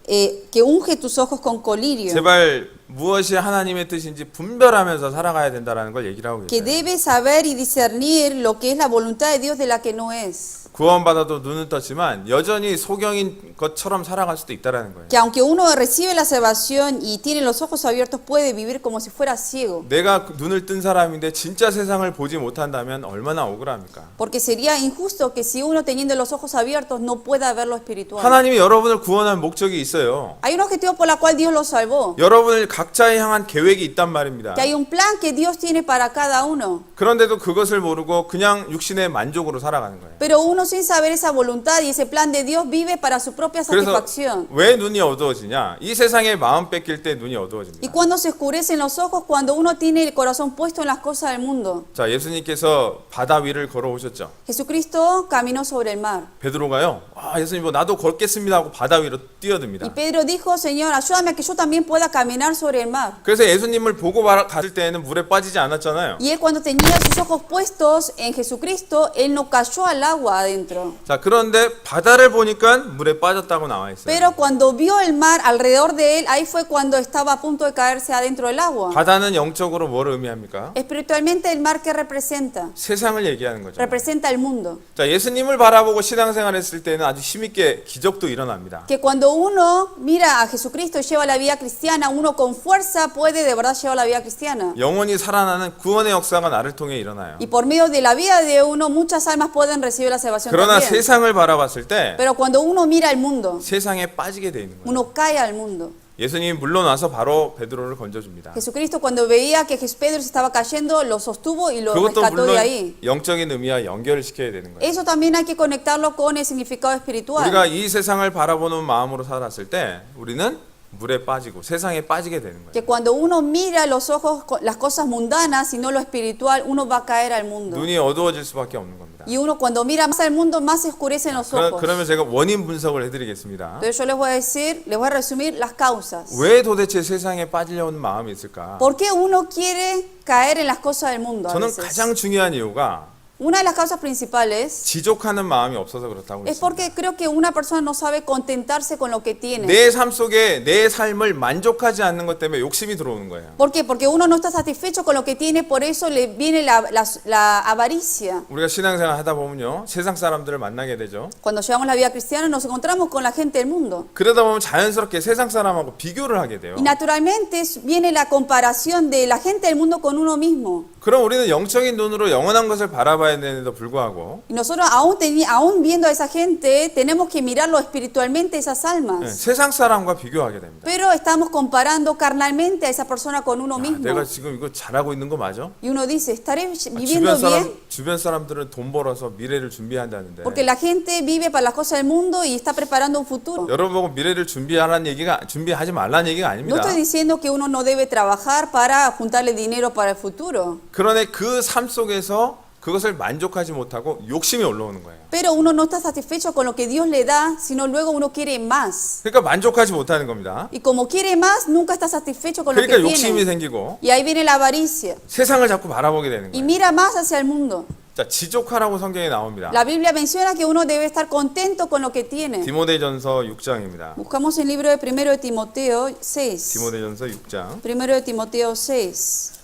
que unge tus ojos con colirio. 제발 무엇이 하나님의 뜻인지 분별하면서 살아가야 된다라는 걸 얘기를 하고 Que 계세요. debe saber y discernir lo que es la voluntad de Dios de la que no es. 구원받아도 눈은 떴지만 여전히 소경인 것처럼 살아갈 수도 있다라는 거예요. Que aunque uno recibe la salvación y tiene los ojos abiertos, puede vivir como si fuera ciego. 내가 눈을 뜬 사람인데 진짜 세상을 보지 못한다면 얼마나 억울합니까? Porque sería injusto que si uno teniendo los ojos abiertos no pueda ver lo espiritual. 하나님이 여러분을 구원한 목적이 있어요. Hay un objetivo por el cual Dios los salvó. 여러분을 각자에 향한 계획이 있단 말입니다. Que hay un plan que Dios tiene para cada uno. 그런데도 그것을 모르고 그냥 육신의 만족으로 살아가는 거예요. Pero uno sin saber esa voluntad y ese plan de Dios vive para su propia 그래서 satisfacción. 왜 눈이 어두워지냐? 이 세상에 마음 뺏길 때 눈이 ¿Y 어두워집니다. cuando se oscurecen los ojos? Cuando uno tiene el corazón puesto en las cosas del mundo. 자, 예수님께서 바다 위를 걸어오셨죠. Jesucristo caminó sobre el mar. 베드로가요. 아, 예수님 뭐 나도 걷겠습니다 하고 바다 위로 Y 뛰어듭니다. Pedro dijo, Señor, ayúdame a que yo también pueda caminar sobre el mar. 그래서 예수님을 보고 갔을 때에는 물에 빠지지 않았잖아요. Y él cuando tenía sus ojos puestos en Jesucristo, él no cayó al agua adentro. 자, 그런데 바다를 보니까 물에 빠졌다고 나와 있어요. Pero cuando vio el mar alrededor de él, ahí fue cuando estaba a punto de caerse adentro del agua. 바다는 영적으로 뭘 의미합니까? Espiritualmente el mar que representa? 세상을 얘기하는 거죠. Representa el mundo. 자, 예수님을 바라보고 신앙생활 했을 때는 아주 힘있게 기적도 일어납니다. Que cuando uno mira a Jesucristo y lleva la vida cristiana, uno con fuerza puede de verdad llevar la vida cristiana. 영원히 살아나는 구원의 역사가 나를 통해 일어나요. Y por medio de la vida de uno, muchas almas pueden recibir la salvación 그러나 también. 세상을 바라봤을 때 Pero cuando uno mira al mundo, 세상에 빠지게 돼 있는 거예요. uno cae al mundo. 예수님이 물러나서 바로 베드로를 건져줍니다. Jesucristo cuando veía que Pedro se estaba cayendo, lo sostuvo y lo 그것도 rescató de 물론 ahí. 영적인 의미와 연결을 시켜야 되는 거예요. Eso también hay que conectarlo con el significado espiritual. 우리가 이 세상을 바라보는 마음으로 살았을 때 우리는 물에 빠지고 세상에 빠지게 되는 거예요. Que cuando uno mira los ojos, las cosas mundanas y no lo espiritual, uno va a caer al mundo. 눈이 어두워질 수밖에 없는 겁니다. Y uno cuando mira más al mundo, más se oscurecen los ojos. 그러면 제가 원인 분석을 해드리겠습니다. Entonces yo les voy a decir, les voy a resumir las causas. 왜 도대체 세상에 빠지려는 마음이 있을까? ¿Por qué uno quiere caer en las cosas del mundo a 저는 veces? 가장 중요한 이유가 Una de las causas principales 지족하는 마음이 없어서 그렇다고 es 했습니다. porque creo que una persona no sabe contentarse con lo que tiene. 내 삶 속에 내 삶을 만족하지 않는 것 때문에 욕심이 들어오는 거예요. ¿Por qué? Porque uno no está satisfecho con lo que tiene, por eso le viene la avaricia. 우리가 신앙생활 하다 보면요, 세상 사람들을 만나게 되죠. Cuando llevamos la vida cristiana nos encontramos con la gente del mundo. 그러다 보면 자연스럽게 세상 사람하고 비교를 하게 돼요. Y naturalmente viene la comparación de la gente del mundo con uno mismo. 그럼 우리는 영적인 눈으로 영원한 것을 바라봐야 되는데도 불구하고 Y nosotros aún viendo a esa gente, tenemos que mirarlo espiritualmente esas almas. 세상 사람과 비교하게 됩니다. Pero estamos comparando carnalmente a esa persona con uno mismo. 내가 지금 이거 잘하고 있는 거 맞아? Y uno dice, ¿estaré viviendo bien? 주변 사람들은 돈 벌어서 미래를 준비한다는데 Porque la gente vive para las cosas del mundo y está preparando un futuro. 여러분 보고 미래를 준비하지 말라는 얘기가 No 아닙니다. estoy diciendo que uno no debe trabajar para juntarle dinero para el futuro. 그러나 그 삶 속에서 그것을 만족하지 못하고 욕심이 올라오는 거예요. Pero uno no está satisfecho con lo que Dios le da, sino luego uno quiere más. 그러니까 만족하지 못하는 겁니다. Y como quiere más, nunca está satisfecho con lo 그러니까 que 욕심이 tiene. 생기고 Y ahí viene la avaricia. 세상을 자꾸 바라보게 되는 Y 거예요. mira más hacia el mundo. 자, 지족하라고 성경에 나옵니다. La Biblia menciona que uno debe estar contento con lo que tiene. 디모데전서 6장입니다. Buscamos el libro de 1 de Timoteo 6. 디모데전서 6장 1 de Timoteo 6.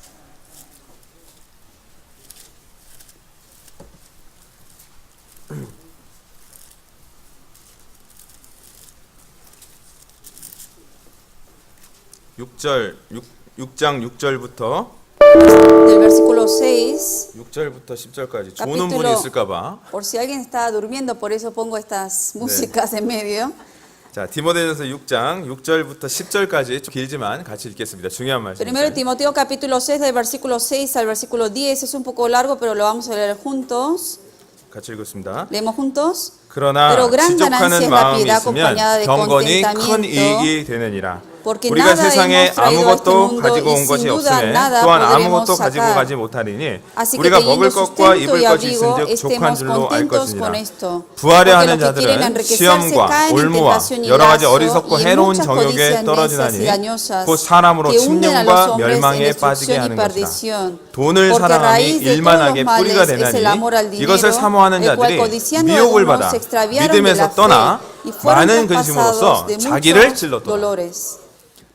육장 6절부터 Del versículo 6. 6절부터 10절까지 조는 Capítulo- 분이 있을까 봐. Por si alguien está durmiendo, por eso pongo estas músicas en medio. 자, 디모데전서 6장 6절부터 10절까지 좀 길지만 같이 읽겠습니다. 중요한 1 de 말씀입니다. Timoteo capítulo 6, del versículo 6 al versículo 10. Es un poco largo, pero lo vamos a leer juntos. 같이 읽겠습니다. Leemos juntos. 그러나 Pero gran ganancia 지족하는 es la 마음이 piedad 있으면 acompañada de 경건이 큰 contentamiento. 이익이 되느니라. Porque 우리가 nada 세상에 hemos traído a este 아무것도 mundo 가지고 y 온 것이 sin duda 없으며 nada 또한 podremos 아무것도 가지고 sacar. 가지 못하리니 Así que 우리가 먹을 teniendo 것과 sustento 입을 y 것이 abrigo, 있은즉 족한 estemos 줄로 알 contentos con 것이니라. esto. 부하려 Porque 하는 los que quieren 자들은 enriquecerse 시험과 caen en 올무와 tentación y 여러 가지 lazo 어리석고 y en 해로운 muchas 정욕에 codicias necias y 떨어지나니 dañosas 곧 사람으로 que hunden a los 침략과 hombres en 멸망에 빠지게 destrucción y 하는 것이다. perdición. 돈을 Porque 사랑함이 raíz de 일만 todos 하게 los 뿌리가 males es el amor al 되나니 dinero, 이것을 사모하는 el cual 자들이 codiciando 미혹을 algunos 받아 se extraviaron de 믿음에서 la fe 떠나 y fueron 많은 traspasados 근심으로써 de 자기를 muchos 찔렀더라. dolores.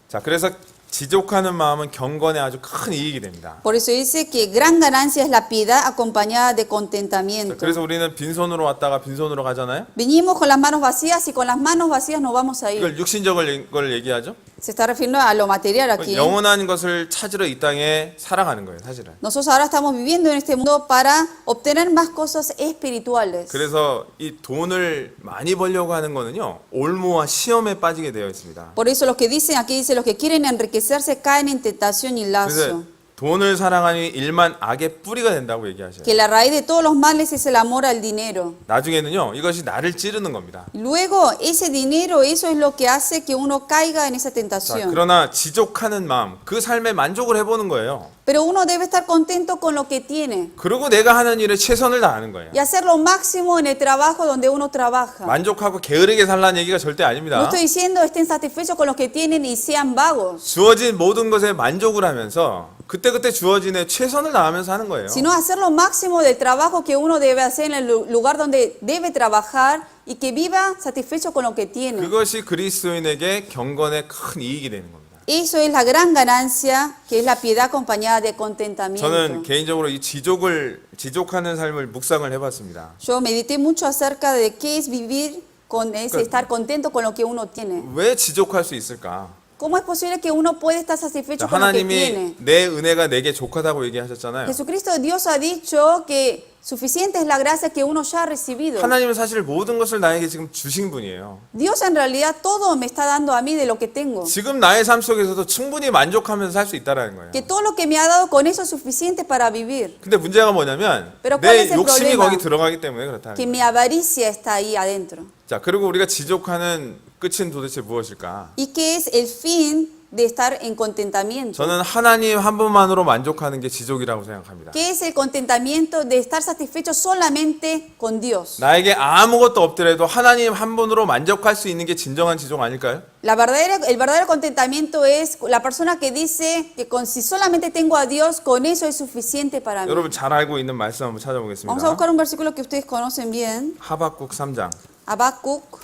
자, 그래서 지족하는 마음은 경건에 아주 큰 이익이 됩니다. Por eso dice que gran ganancia es la piedad acompañada de contentamiento. 그래서 우리는 빈손으로 왔다가 빈손으로 가잖아요. Vinimos con las manos vacías y con las manos vacías nos vamos a ir. 이걸 육신적을 걸 얘기하죠. Se está refiriendo a lo material aquí. 영원한 것을 찾으러 이 땅에 살아가는 거예요, 사실은. Nosotros ahora estamos viviendo en este mundo para obtener más cosas espirituales. 그래서 이 돈을 많이 벌려고 하는 거는요, 올무와 시험에 빠지게 되어 있습니다. Por eso los que dicen, aquí dice, los que quieren enriquecerse caen en tentación y 그래서 lazo. 돈을 사랑하니 일만 악의 뿌리가 된다고 얘기하셔요. Que la raíz de todos los males es el amor al dinero. 나중에는요, 이것이 나를 찌르는 겁니다. Luego, ese dinero, eso es lo que hace que uno caiga en esa 자, tentación. 그러나 지족하는 마음, 그 삶에 만족을 해보는 거예요. Pero uno debe estar contento con lo que tiene 그리고 내가 하는 일에 최선을 다하는 거예요. y hacer lo máximo en el trabajo donde uno trabaja. 만족하고 게으르게 살라는 얘기가 절대 No 아닙니다. estoy diciendo estén satisfechos con lo que tienen y sean vagos, 주어진 모든 것에 만족을 하면서 그때그때 주어진 에 최선을 다하면서 하는 거예요. sino hacer lo máximo del trabajo que uno debe hacer en el lugar donde debe trabajar y que viva satisfecho con lo que tiene. 그것이 그리스도인에게 경건의 큰 이익이 되는 겁니다. Eso es la gran ganancia, que es la piedad acompañada de 저는 contentamiento. 개인적으로 이 지족하는 삶을 묵상을 해봤습니다. Yo medité mucho acerca de qué es vivir con ese estar contento con lo que uno tiene. 왜 지족할 수 있을까? ¿Cómo es posible que uno puede estar satisfecho 자, con lo que tiene? 하나님이 내 은혜가 내게 족하다고 얘기하셨잖아요. Jesucristo, Dios ha dicho que Suficiente es la gracia que uno ya ha recibido. 하나님은 사실 모든 것을 나에게 지금 주신 분이에요. Dios en realidad todo me está dando a mí de lo que tengo. 지금 나의 삶 속에서도 충분히 만족하면서 살 수 있다라는 거예요. Que todo lo que me ha dado con eso es suficiente para vivir. 근데 문제가 뭐냐면 Pero ¿cuál 내 es el 욕심이 problema? 거기 들어가기 때문에 그렇다는 Que 거예요. mi avaricia está ahí adentro. 자, 그리고 우리가 지족하는 끝은 도대체 무엇일까? ¿Y qué es el fin de estar en contentamiento? 저는 하나님 한 분만으로 만족하는 게 지족이라고 생각합니다. ¿Qué es el contentamiento de estar satisfecho solamente con Dios? 나에게 아무것도 없더라도 하나님 한 분으로 만족할 수 있는 게 진정한 지족 아닐까요? El verdadero contentamiento es la persona que dice que si solamente tengo a Dios, con eso es suficiente para mí. 여러분 잘 알고 있는 말씀 한번 Vamos a 찾아보겠습니다. buscar un versículo que ustedes conocen bien. 하박국 3장. Habacuc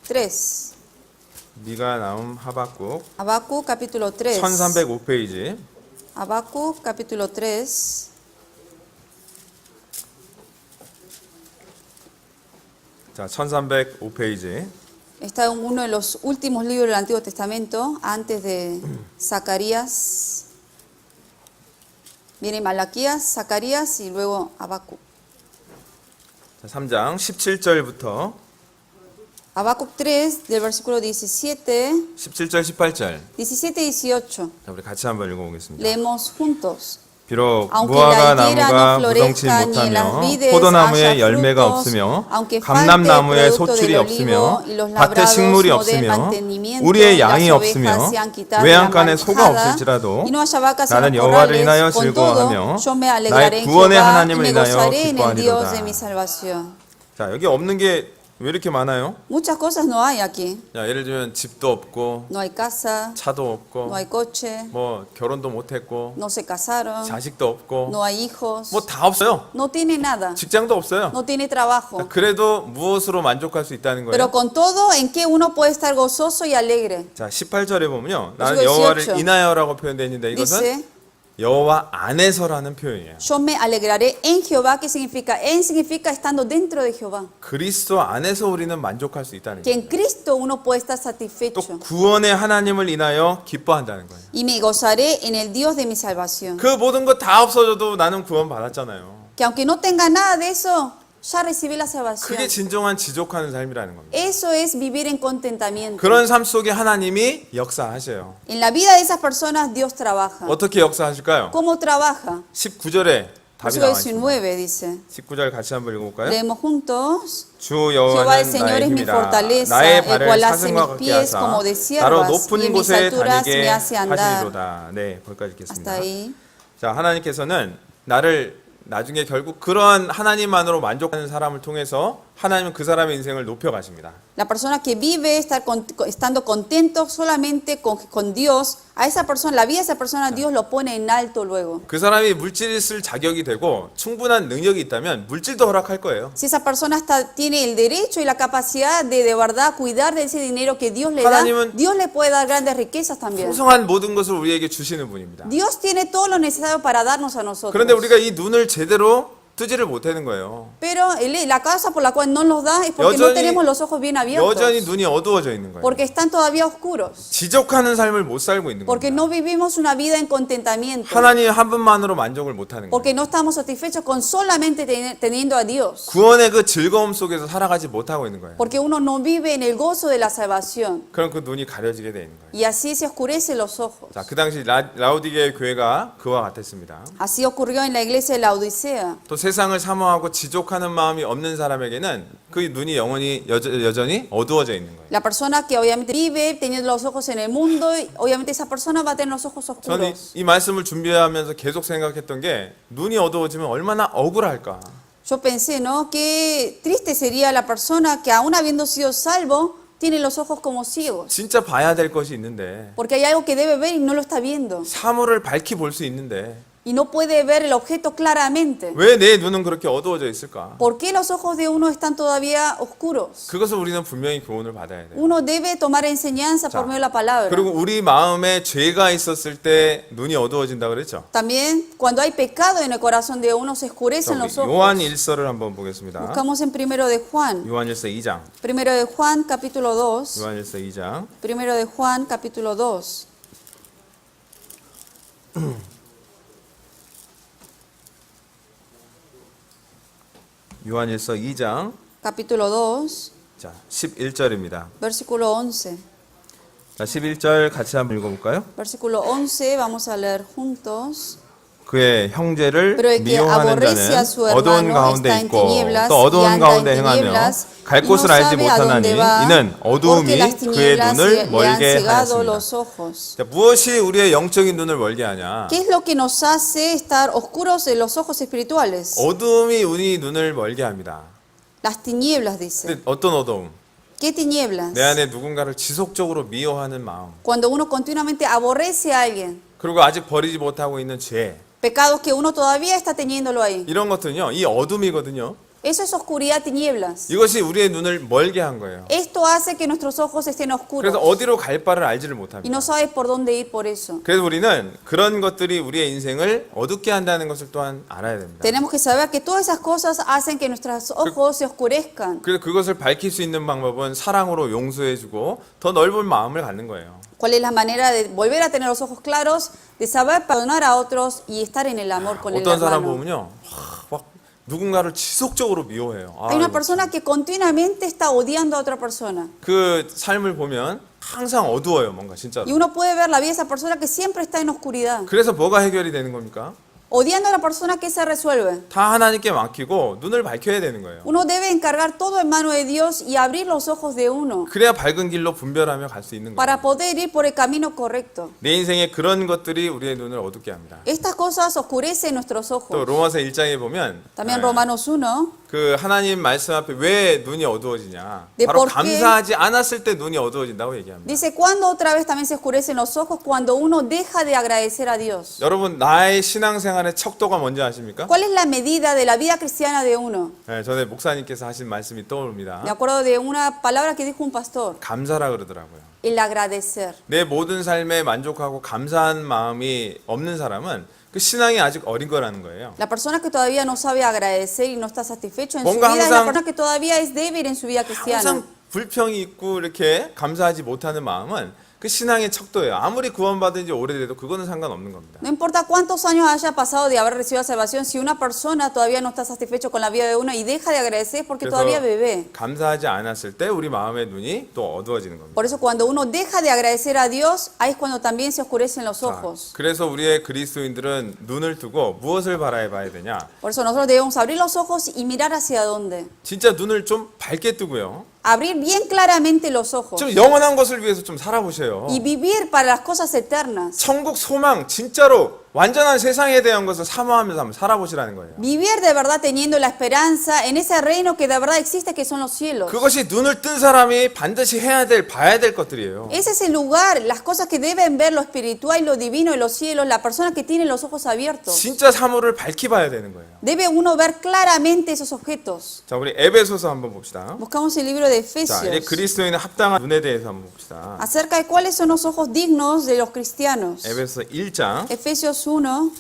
3. 네가 나온 하박국 Habacuc capítulo 3. 1305페이지. Habacuc capítulo 3. 자, 1305페이지. Está en uno de los últimos libros del Antiguo Testamento, antes de Zacarías. Viene Malaquías, Zacarías y luego Habacuc. 자, 3장 17절부터 Habacuc 3, del versículo 17, 17절 18절. 17 y 18. 자, 우리 같이 한번 읽어보겠습니다. Leemos juntos. 비록 Aunque 무화과 la higuera 나무가 no 무성치 florezca ni en las 못하며 vides 포도나무에 haya 열매가 frutos, 없으며 aunque 감람나무에 falte el 소출이 producto 없으며 del olivo y los 밭에 labrados 식물이 no den 없으며 mantenimiento, 우리의 y las 양이 ovejas 없으며 sean quitadas de la 외양간에 소가 manjada, 없을지라도 y no haya vacas en 나는 los 여호와를 corrales, 인하여 con todo, 즐거워하며 yo me alegraré 나의 en 구원의 Jehová y 하나님을 me 인하여 gozaré en el Dios 기뻐하리로다. de mi salvación. 자, 여기 없는 게 왜 이렇게 많아요? Muchas cosas no hay aquí. 자, 예를 들면 집도 없고 No hay casa, 차도 없고 no hay coche, 뭐 결혼도 못 했고 no se casaron, 자식도 없고 no hay hijos, 뭐 다 없어요. no tiene nada, 직장도 없어요. no tiene trabajo. 그래도 무엇으로 만족할 수 있다는 Pero 거예요? con todo, ¿en qué uno puede estar gozoso y alegre? 자, 18절에 보면요. 나는 그리고 여호와를 18. 인하여라고 표현되어 있는데 이것은 Dice, 여호와 안에서라는 표현이에요. yo me alegraré en Jehová. ¿Qué significa? En significa estando dentro de Jehová. 그리스도 안에서 우리는 만족할 수 있다는 Que 거예요. en Cristo uno puede estar 또 satisfecho. 구원의 하나님을 인하여 기뻐한다는 거예요. Y me gozaré en el Dios de mi salvación. 그 모든 것 다 없어져도 나는 구원 받았잖아요. Que aunque no tenga nada de eso, ya recibí la 그게 salvación. 진정한 지족하는 삶이라는 겁니다. Eso es vivir en contentamiento. 그런 삶 속에 하나님이 역사하셔요. En la vida de esas personas Dios trabaja. 어떻게 역사하실까요? ¿Cómo trabaja? 19절에 답이 Versículo 나와 있습니다. 19 dice. 19절 같이 한번 읽어볼까요? Leemos juntos. 주 Jehová el 여호와는 Señor 나의 es mi 힘이라 fortaleza, 나의 el 발을 cual hace 사슴과 mis 같게 pies 하사 como de 나로 ciervas, y 높은 en mis 곳에 alturas 다니게 me hace andar. 하시리로다. 네, 거기까지 Hasta 읽겠습니다. ahí. 자, 하나님께서는 나를 나중에 결국 그러한 하나님만으로 만족하는 사람을 통해서 하나님은 그 사람의 인생을 높여 가십니다. La persona que vive estando contento solamente con Dios, a esa persona, la vida de esa persona, Dios lo pone en alto luego. 그 사람이 물질을 쓸 자격이 되고 충분한 능력이 있다면 물질도 허락할 거예요. Si esa persona tiene el derecho y la capacidad de verdad cuidar de ese dinero que Dios le da, 하나님은 Dios le puede dar grandes riquezas también. 풍성한 모든 것을 우리에게 주시는 분입니다. Dios tiene todo lo necesario para darnos a nosotros. 그런데 우리가 이 눈을 제대로 뜨지를 못하는 거예요. Pero la causa por la cual no nos da es porque no tenemos los ojos bien abiertos. 여전히 눈이 어두워져 있는 거예요. Porque están todavía oscuros. 지족하는 삶을 못 살고 있는 Porque 겁니다. no vivimos una vida en contentamiento. 하나님 한 분만으로 만족을 못 하는 거예요. Porque no estamos satisfechos con solamente teniendo a Dios. 구원의 그 즐거움 속에서 살아가지 못하고 있는 거예요. Porque uno no vive en el gozo de la salvación. 그럼 그 눈이 가려지게 되는 거예요. Y así se oscurecen los ojos. 자, 그 당시 라우디게 교회가 그와 같았습니다. Así ocurrió en la iglesia de la Odisea. 또 세상을 사모하고 지족하는 마음이 없는 사람에게는 그 눈이 영원히 여전히 어두워져 있는 거예요. La persona que obviamente vive teniendo los ojos en el mundo, obviamente esa persona va a tener los ojos 저는 oscuros. 이 말씀을 준비하면서 계속 생각했던 게 눈이 어두워지면 얼마나 억울할까. Yo pensé, ¿no? Qué triste sería la persona que aún habiendo sido salvo, tiene los ojos como ciegos. 진짜 봐야 될 것이 있는데 Porque hay algo que debe ver y no lo está viendo. 사물을 밝히 볼 수 있는데 Y no puede ver el objeto claramente. 왜 내 눈은 그렇게 어두워져 있을까? ¿Por qué los ojos de uno están todavía oscuros? 그것을 우리는 분명히 교훈을 받아야 돼요. Uno debe tomar enseñanza por medio de la palabra. 그리고 우리 마음에 죄가 있었을 때 눈이 어두워진다 그랬죠. También cuando hay pecado en el corazón de uno se oscurecen los ojos. 요한 1서를 한번 보겠습니다. Buscamos en primero de Juan. 요한 1서 2장. Primero de Juan capítulo 2. 요한 1서 2장. Primero de Juan capítulo 2. 요한일서 2장 capítulo 2, 자, 11절입니다. versículo 11. 자, 11절 같이 한번 읽어볼까요? Versículo 11, vamos a leer juntos. 그의 형제를 Pero el que 미워하는 aborrece a 자는 su 어두운 hermano 가운데 está en 있고 tinieblas 또 y 어두운 anda 가운데 en 행하며 tinieblas 갈 y no 곳을 알지 sabe a 못하나니 dónde va, 이는 porque 어두움이 las 그의 tinieblas 눈을 le han 멀게 cegado 하였습니다. los ojos. 자, 무엇이 우리의 영적인 눈을 멀게 하냐? ¿Qué es lo que nos hace estar oscuros en los ojos espirituales? 어두움이 우리 눈을 멀게 합니다. Las tinieblas, dice. 근데 어떤 어두움? ¿Qué tinieblas? 내 안에 누군가를 지속적으로 미워하는 마음. Cuando uno continuamente aborrece a alguien, 그리고 아직 버리지 못하고 있는 죄. pecados que uno todavía está teniéndolo ahí. 이런 것들은요, 이 어둠이거든요. Eso es oscuridad, tinieblas. 이것이 우리의 눈을 멀게 한 거예요. Esto hace que nuestros ojos estén 그래서 oscuros 어디로 갈 바를 알지를 y 못합니다. no sabes por dónde ir por eso. 그래서 우리는 그런 것들이 우리의 인생을 어둡게 한다는 것을 또한 알아야 됩니다. Tenemos que saber que todas esas cosas hacen que nuestros ojos se oscurezcan. 그래서 그것을 밝힐 수 있는 방법은 사랑으로 용서해주고 더 넓은 마음을 갖는 거예요. ¿Cuál es la manera de volver a tener los ojos claros, de saber perdonar a otros y estar en el amor con el 어떤 사람 hermano? 보면요, 막 누군가를 지속적으로 미워해요. 아, Hay una 이거 persona que continuamente está odiando a otra persona. 그 삶을 보면 항상 어두워요, 뭔가 진짜로. Y uno puede ver la vida de esa persona que siempre está en oscuridad. 그래서 뭐가 해결이 되는 겁니까? Odiando a la persona que se resuelve. 다 하나님께 맡기고 눈을 밝혀야 되는 거예요. Uno debe encargar todo en mano de Dios y abrir los ojos de uno 그래야 밝은 길로 분별하며 갈 수 있는 거예요. para poder ir por el camino correcto. 내 인생에 그런 것들이 우리의 눈을 어둡게 합니다. Estas cosas oscurecen nuestros 또 ojos. 로마서 1장에 보면 También Romanos 1, 그 하나님 말씀 앞에 왜 눈이 어두워지냐? 네, 바로 porque- 감사하지 않았을 때 눈이 어두워진다고 얘기합니다. dice, ¿cuándo otra vez también se oscurecen los ojos? Cuando uno deja de agradecer a Dios. 여러분 나의 신앙생활의 척도가 뭔지 아십니까? ¿Cuál es la medida de la vida cristiana de uno? 네, 전에 목사님께서 하신 말씀이 떠오릅니다. Me acuerdo de una palabra que dijo un pastor, 감사라 그러더라고요. el agradecer. 내 모든 삶에 만족하고 감사한 마음이 없는 사람은 그 신앙이 아직 어린 거라는 거예요. La persona que todavía no sabe agradecer y no está satisfecho en su 뭔가 vida es la 항상- persona que todavía es débil en su vida cristiana. 항상 불평이 있고 이렇게 감사하지 못하는 마음은 그 신앙의 척도예요. 아무리 구원받은 지 오래돼도 그거는 상관없는 겁니다. No importa cuántos años haya pasado de haber recibido la salvación, si una persona todavía no está satisfecho con la vida de uno y deja de agradecer es porque 그래서 todavía bebé. 감사하지 않았을 때 우리 마음의 눈이 또 어두워지는 겁니다. Por eso cuando uno deja de agradecer a Dios, ahí es cuando también se oscurecen los 자, ojos. 그래서 우리의 그리스도인들은 눈을 두고 무엇을 바라봐야 되냐? Por eso nosotros debemos abrir los ojos y mirar hacia dónde. 진짜 눈을 좀 밝게 뜨고요. Abrir bien claramente los ojos 좀 영원한 것을 위해서 좀 살아보세요. y vivir para las cosas eternas. 천국 소망 진짜로 완전한 세상에 대한 것을 사모하면서 한번 살아보시라는 거예요. Vivir de verdad teniendo la esperanza en ese reino que de verdad existe, que son los cielos. 그것이 눈을 뜬 사람이 반드시 해야 될, 봐야 될 것들이에요. Ese es el lugar, las cosas que deben ver, lo espiritual, lo divino y los cielos, la persona que tiene los ojos abiertos. 진짜 사물을 밝히 봐야 되는 거예요. Debe uno ver claramente esos objetos. 자, 우리 에베소서 한번 봅시다. Buscamos el libro de 자, 이제 Efesios 그리스도인의 합당한 눈에 대해서 한번 봅시다. acerca de cuáles son los ojos dignos de los cristianos. 에베소서 1장 Efesios 1,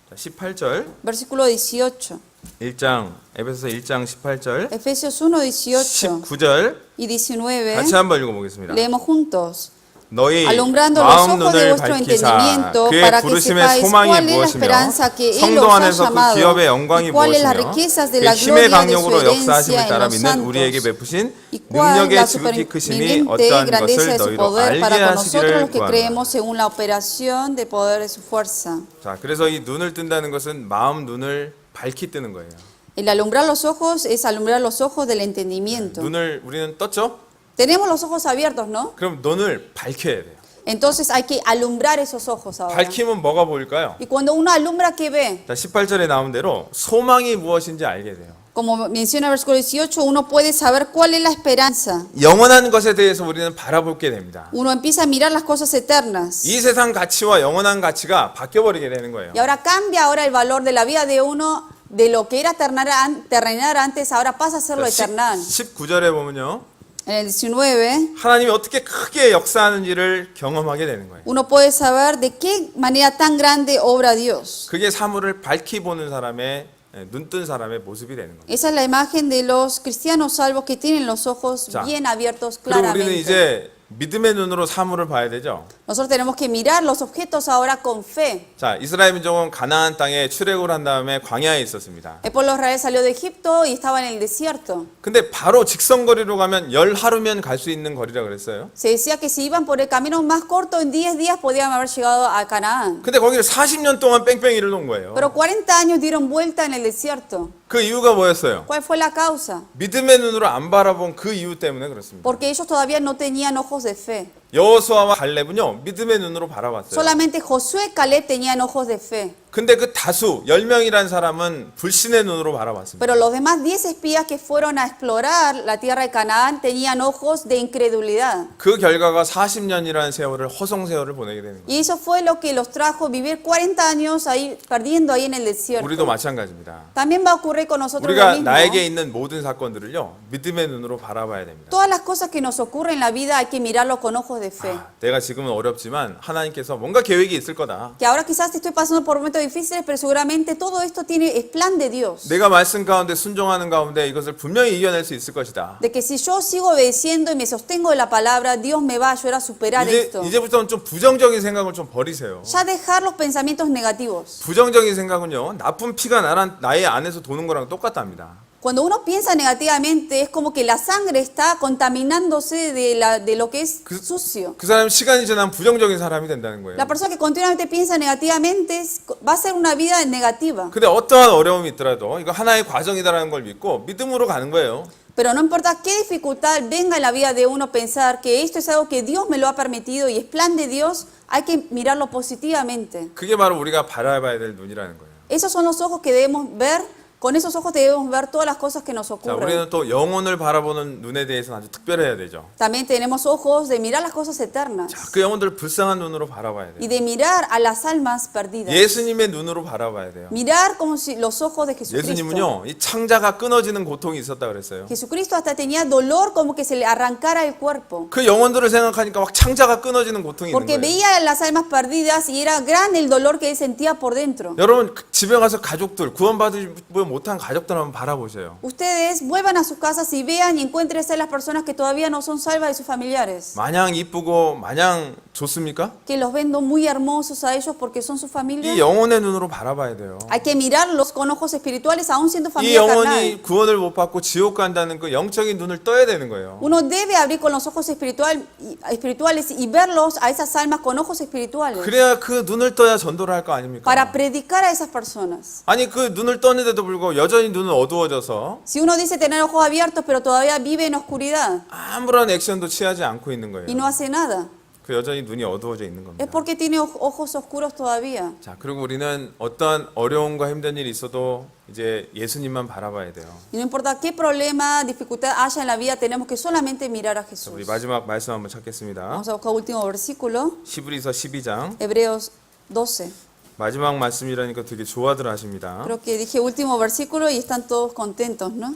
자, 18절. versículo 18. 1장 에베소서 1장 18절. Efesios 1, 18 19절 y 19. 같이 한번 읽어보겠습니다. Leemos juntos. 너희 Alumbrando los 마음 ojos de 눈을 vuestro 밝히사 entendimiento 그의 para que 부르심의 sepáis 소망이 cuál es la 무엇이며 esperanza que Él 성도 os ha 안에서 그 llamado 기업의 영광이 y cuáles las 무엇이며 riquezas de 그 la 힘의 gloria de su 강력으로 역사하심을 herencia en 따라 los 믿는 우리에게 santos 베푸신 y cuál 능력의 la 지극히 크심이 supereminente 어떠한 grandeza 것을 de su 너희로 poder 알게 para con nosotros 하시기를 los que 구하노라. creemos según la operación de poder de su fuerza. 자, 그래서 이 눈을 뜬다는 것은 마음 눈을 밝히 뜨는 거예요. El alumbrar los ojos es alumbrar los ojos del entendimiento. 눈을 우리는 떴죠? Tenemos los ojos abiertos, ¿no? 그럼 눈을 밝혀야 돼요. Entonces hay que alumbrar esos ojos ahora. 밝히면 뭐가 보일까요? Y cuando uno alumbra, ¿qué ve? 자, 18절에 나온 대로 소망이 무엇인지 알게 돼요. Como menciona el versículo 18, uno puede saber cuál es la esperanza. 영원한 것에 대해서 우리는 바라보게 됩니다. Uno empieza a mirar las cosas eternas. 이 세상 가치와 영원한 가치가 바뀌어버리게 되는 거예요. Y ahora cambia ahora el valor de la vida de uno, de lo que era terrenal antes, ahora pasa a ser lo eternal. 19절에 보면요. En el 19, 하나님이 어떻게 크게 역사하는지를 경험하게 되는 거예요. uno puede saber de qué manera tan grande obra Dios. 그게 사물을 밝히 보는 사람의 눈뜬 사람의 모습이 되는 거예요. Esa es la imagen de los cristianos salvos que tienen los ojos 자, bien abiertos 그리고 우리는 claramente. 이제 믿음의 눈으로 사물을 봐야 되죠. Nosotros tenemos que mirar los objetos ahora con fe. 자, 이스라엘 민족은 가나안 땅에 출애굽을 한 다음에 광야에 있었습니다. El pueblo de Israel salió de Egipto y estaba en el desierto. 근데 바로 직선거리로 가면 10하루면 갈 수 있는 거리라 그랬어요. Se decía que si iban por el camino más corto, en 10 días podían haber llegado a Canaán. 근데 거기를 40년 동안 뺑뺑이를 놓은 거예요. Pero 40 años dieron vuelta en el desierto. 그 이유가 뭐였어요? ¿Cuál fue la causa? 믿음의 눈으로 안 바라본 그 이유 때문에 그렇습니다. Porque ellos todavía no tenían ojos de fe. 여호수아와 갈렙은요, 믿음의 눈으로 바라봤어요. Solamente Josué y Caleb tenían ojos de fe. 근데 그 다수 10명이라는 사람은 불신의 눈으로 바라봤습니다. Pero los demás 10 espías que fueron a explorar la tierra de Canaán tenían ojos de incredulidad. 그 결과가 40년이라는 세월을 허송 세월을 보내게 되는 거예요. Y eso fue lo que los trajo vivir 40 años ahí, perdiendo ahí en el desierto. 우리도 마찬가지입니다. También va a ocurrir con nosotros lo 우리가 mismo. 나에게 있는 모든 사건들을요, 믿음의 눈으로 바라봐야 됩니다. Todas las cosas que nos ocurren en la vida hay que mirarlo con ojos de fe. 내가 지금은 어렵지만 하나님께서 뭔가 계획이 있을 거다. Que ahora quizás estoy pasando por momentos difíciles, pero seguramente todo esto es plan de Dios. 내가 말씀 가운데 순종하는 가운데 이것을 분명히 이겨낼 수 있을 것이다. De que si yo sigo obedeciendo y me sostengo de la palabra, Dios me va a ayudar a superar esto. 이제부터는 좀 부정적인 생각을 좀 버리세요. Ya dejar los pensamientos negativos. 부정적인 생각은요, 나쁜 피가 나의 안에서 도는 거랑 똑같답니다. Cuando uno piensa negativamente, es como que la sangre está contaminándose de lo que es sucio. 그 사람은 시간이 지나면 부정적인 사람이 된다는 거예요. La persona que continuamente piensa negativamente va a ser una vida negativa. 근데 어떠한 어려움이 있더라도 이거 하나의 과정이다라는 걸 믿고 믿음으로 가는 거예요. Pero no importa qué dificultad venga en la vida de uno, pensar que esto es algo que Dios me lo ha permitido y es plan de Dios, hay que mirarlo positivamente. 그게 바로 우리가 바라봐야 될 눈이라는 거예요. Esos son los ojos que debemos ver. Con esos ojos debemos ver todas las cosas que nos 자, ocurren. 우리는 또 영혼을 바라보는 눈에 대해서는 아주 특별해야 되죠. También tenemos ojos de mirar las cosas eternas 자, 그 영혼들을 불쌍한 눈으로 바라봐야 y 돼요. de mirar a las almas perdidas. 예수님의 눈으로 바라봐야 돼요. Mirar como si los ojos de Jesucristo. 예수님은요, 이 창자가 끊어지는 고통이 있었다 그랬어요. Jesucristo hasta tenía dolor como que se le arrancara el cuerpo. 그 영혼들을 생각하니까 막 창자가 끊어지는 고통이 있는 Porque 거예요. veía las almas perdidas y era grande el dolor que él sentía por dentro. 여러분 집에 가서 가족들 구원받지 못한 가족들 한번 바라보세요. Ustedes vuelvan a sus casas y vean y encuentren a las personas que todavía no son salvas de sus familiares. 마냥 이쁘고 마냥 좋습니까? Que los ven muy hermosos a ellos porque son su familia. 이 영혼의 눈으로 바라봐야 돼요. Hay que mirarlos con ojos espirituales aún siendo 이 familia carnal. 영혼이 구원을 못 받고 지옥 간다는 그 영적인 눈을 떠야 되는 거예요. Uno debe abrir con los ojos espirituales y verlos a esas almas con ojos espirituales 그래야 그 눈을 떠야 전도를 할 거 아닙니까? para predicar a esas personas. 아니 그 눈을 떴는데도 불구하고 여전히 눈은 어두워져서 Si uno dice tener ojos abiertos pero todavía vive en oscuridad 아무런 액션도 취하지 않고 있는 거예요. y no hace nada, 그 여전히 눈이 어두워져 있는 es 겁니다. porque tiene ojos oscuros todavía. 자, 그리고 우리는 어떠한 어려움과 힘든 일이 있어도 이제 예수님만 바라봐야 돼요. Y no importa qué problema, dificultad haya en la vida, tenemos que solamente mirar a 자, Jesús. 우리 마지막 말씀 한번 찾겠습니다. Vamos a buscar último versículo, 히브리서 12장 Hebreos 12. 마지막 말씀이라니까 되게 좋아들 하십니다. Creo que dije último versículo y están todos contentos, ¿no?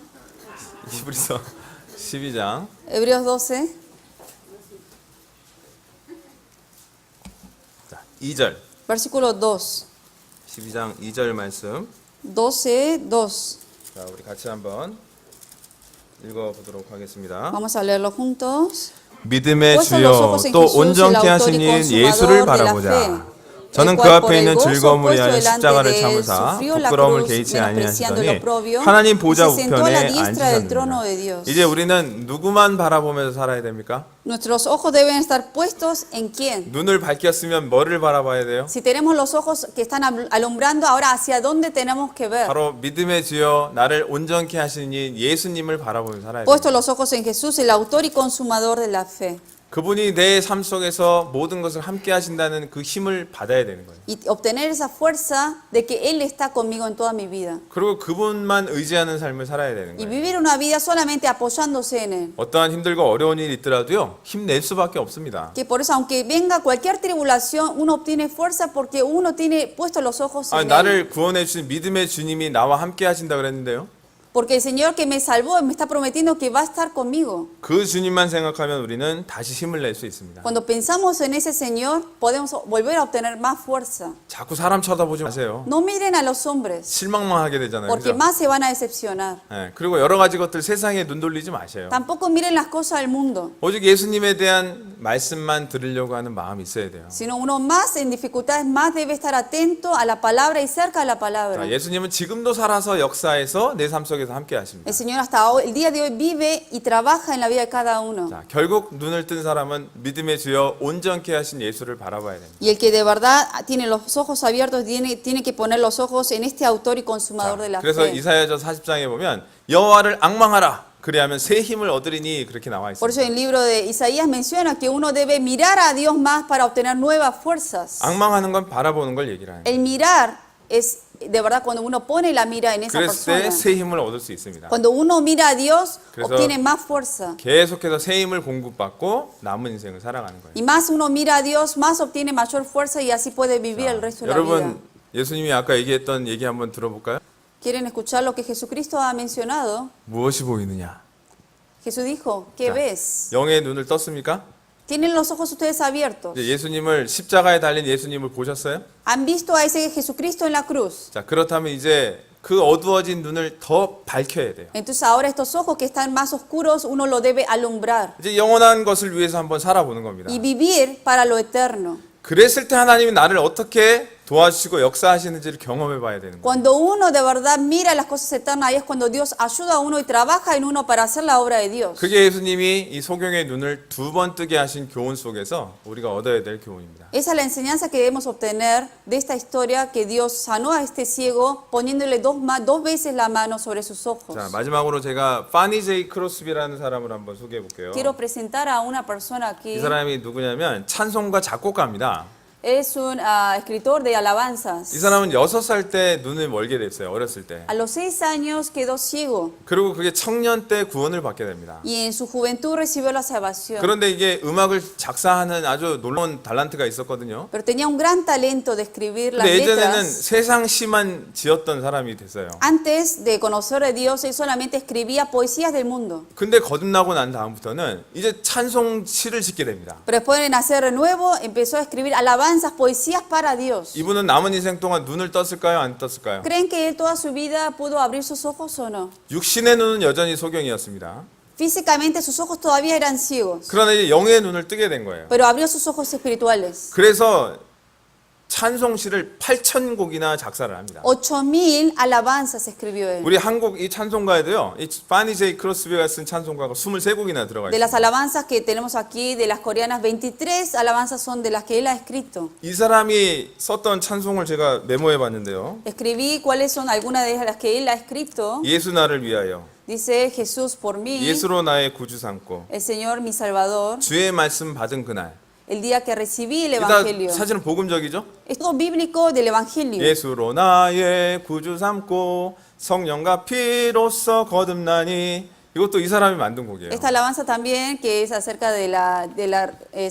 히브리서 12장 Hebreos 12, 자, 2절 versículo 2. 12장 2절 말씀 12, 2. 자, 우리 같이 한번 읽어보도록 하겠습니다. Vamos a leerlo juntos. 믿음의 Puesto los 주여 ojos en 또 Jesús, el 온전케 autor y 하신 이인 consumador 예수를 de la 바라보자. fe. 저는 El 그 cual 앞에 por el 있는 gozo 즐거움을 puesto 위하여 delante 십자가를 de él 참으사 sufrió la 부끄러움을 cruz, 개의치 menospreciando el 아니하시더니 oprobio, 하나님 y 보좌 se sentó a la 우편에 diestra del trono de 앉으셨느니라. Dios. 이제 우리는 누구만 바라보면서 살아야 됩니까? Nuestros ojos deben estar puestos en quién. 눈을 밝혔으면 뭐를 바라봐야 돼요? Si tenemos los ojos que están alumbrando, ahora hacia dónde tenemos que ver. 바로 믿음의 주여 나를 온전케 하신 이 예수님을 바라보면서 살아야 Puesto 돼요. los ojos en Jesús, el autor y consumador de la fe. 그분이 내 삶 속에서 모든 것을 함께 하신다는 그 힘을 받아야 되는 거예요. Y obtener esa fuerza de que Él está conmigo en toda mi vida. 그리고 그분만 의지하는 삶을 살아야 되는 Y 거예요. vivir una vida solamente apoyándose en Él. 어떠한 힘들고 어려운 일이 있더라도요, 힘낼 수밖에 없습니다. Que por eso, aunque venga cualquier tribulación, uno obtiene fuerza porque uno tiene puestos los ojos 아, en Él. 나를 구원해 주신 믿음의 주님이 나와 함께 하신다 그랬는데요. Porque el Señor que me salvó me está prometiendo que va a estar conmigo. 그 주님만 생각하면 우리는 다시 힘을 낼 수 있습니다. Cuando pensamos en ese Señor, podemos volver a obtener más fuerza. 자꾸 사람 쳐다보지 마세요. No miren a los hombres, 실망만 하게 되잖아요. porque 그죠? más se van a decepcionar. 네, 그리고 여러 가지 것들 세상에 눈 돌리지 마세요. Tampoco miren las cosas del mundo. 오직 예수님에 대한 말씀만 들으려고 하는 마음이 있어야 돼요. Sino uno más en dificultades, más debe estar atento a la palabra y cerca de la palabra. 자, 예수님은 지금도 살아서 역사에서 내 삶 속에서 함께 하십니다. El Señor hasta hoy, el día de hoy vive y trabaja en la vida de cada uno. 자, 결국 눈을 뜬 사람은 믿음의 주여 온전케 하신 예수를 바라봐야 됩니다. Y el que de verdad tiene los ojos abiertos tiene que poner los ojos en este autor y consumador de la 그래서 fe. 이사야서 40장에 보면 여호와를 앙망하라. 그래야면 새 힘을 얻으리니 그렇게 나와 Por eso 있습니다. en el libro de Isaías menciona que uno debe mirar a Dios más para obtener nuevas fuerzas. 앙망하는 건 바라보는 걸 얘기를 하는 거예요. El mirar es de verdad cuando uno pone la mira en esa 그랬을 때 persona. 새 힘을 얻을 수 있습니다. Cuando uno mira a Dios, 그래서 obtiene más fuerza. 계속해서 새 힘을 공급받고 남은 인생을 살아가는 거예요. Y más uno mira a Dios, más obtiene mayor fuerza y así puede vivir el resto de la vida. 여러분 예수님이 아까 얘기했던 얘기 한번 들어볼까요? ¿Quieren escuchar lo que Jesucristo ha mencionado? 무엇이 보이느냐? Jesús dijo, ¿qué 자, ves? 영의 눈을 떴습니까? ¿Tienen los ojos ustedes abiertos? 이제 예수님을 십자가에 달린 예수님을 보셨어요? ¿Han visto a ese Jesucristo en la cruz? 자, 그렇다면 이제 그 어두워진 눈을 더 밝혀야 돼요. Entonces ahora estos ojos que están más oscuros, uno lo debe alumbrar 이제 영원한 것을 위해서 한번 살아보는 겁니다. y vivir para lo eterno. 그랬을 때 하나님이 나를 어떻게 도와주시고 역사하시는지를 경험해 봐야 되는 거예요. Cuando uno de verdad mira las cosas eternas, ahí es cuando Dios ayuda a uno y trabaja en uno para hacer la obra de Dios. 그게 예수님이 이 소경의 눈을 두 번 뜨게 하신 교훈 속에서 우리가 얻어야 될 교훈입니다. Esa es la enseñanza que debemos obtener de esta historia, que Dios sanó a este ciego poniéndole dos veces la mano sobre sus ojos. 자, 마지막으로 제가 파니 제이 크로스비라는 사람을 한번 소개해 볼게요. Quiero presentar a una persona aquí. 이 사람이 누구냐면 찬송가 작곡가입니다. Es un escritor de alabanzas. 이 사람은 6살 때 눈을 멀게 됐어요. 어렸을 때. A los 6 años quedó ciego 그리고 그게 청년 때 구원을 받게 됩니다. y en su juventud recibió la salvación. 그런데 이게 음악을 작사하는 아주 놀라운 달란트가 있었거든요. Pero tenía un gran talento de escribir las 근데 예전에는 letras. 세상 시만 지었던 사람이 됐어요. Antes de conocer a Dios, él solamente escribía poesías del mundo. 근데 거듭나고 난 다음부터는 이제 찬송 시를 짓게 됩니다. Pero después de nacer de nuevo, empezó a escribir alabanzas, poesías para Dios. 이분은 남은 인생 동안 눈을 떴을까요? 안 떴을까요? ¿Creen que él toda su vida pudo abrir sus ojos o no? 육신의 눈은 여전히 소경이었습니다. Físicamente sus ojos todavía eran ciegos, 그러나 이제 영의 눈을 뜨게 된 거예요. pero abrió sus ojos espirituales. 그래서 찬송시를 8,000곡이나 작사를 합니다. 8,000 alabanzas escribió él. 우리 한국 이 찬송가에도요. 이 파니 제이 크로스비가 쓴 찬송가가 23곡이나 들어가 De las 있습니다. alabanzas que tenemos aquí, de las coreanas, 23 alabanzas son de las que él ha escrito. 이 사람이 썼던 찬송을 제가 메모해 봤는데요. Escribí cuáles son algunas de las que él ha escrito. 예수 나를 위하여 Dice Jesús por mí, 예수로 나의 구주 삼고 el Señor mi Salvador, 주의 말씀 받은 그날. el día que recibí el 일단 Evangelio. 사실은 복음적이죠. Es todo bíblico del Evangelio. 예수로 나의 구주 삼고 성령과 피로써 거듭나니 이것도 이 사람이 만든 곡이에요. Esta alabanza también, que es acerca de la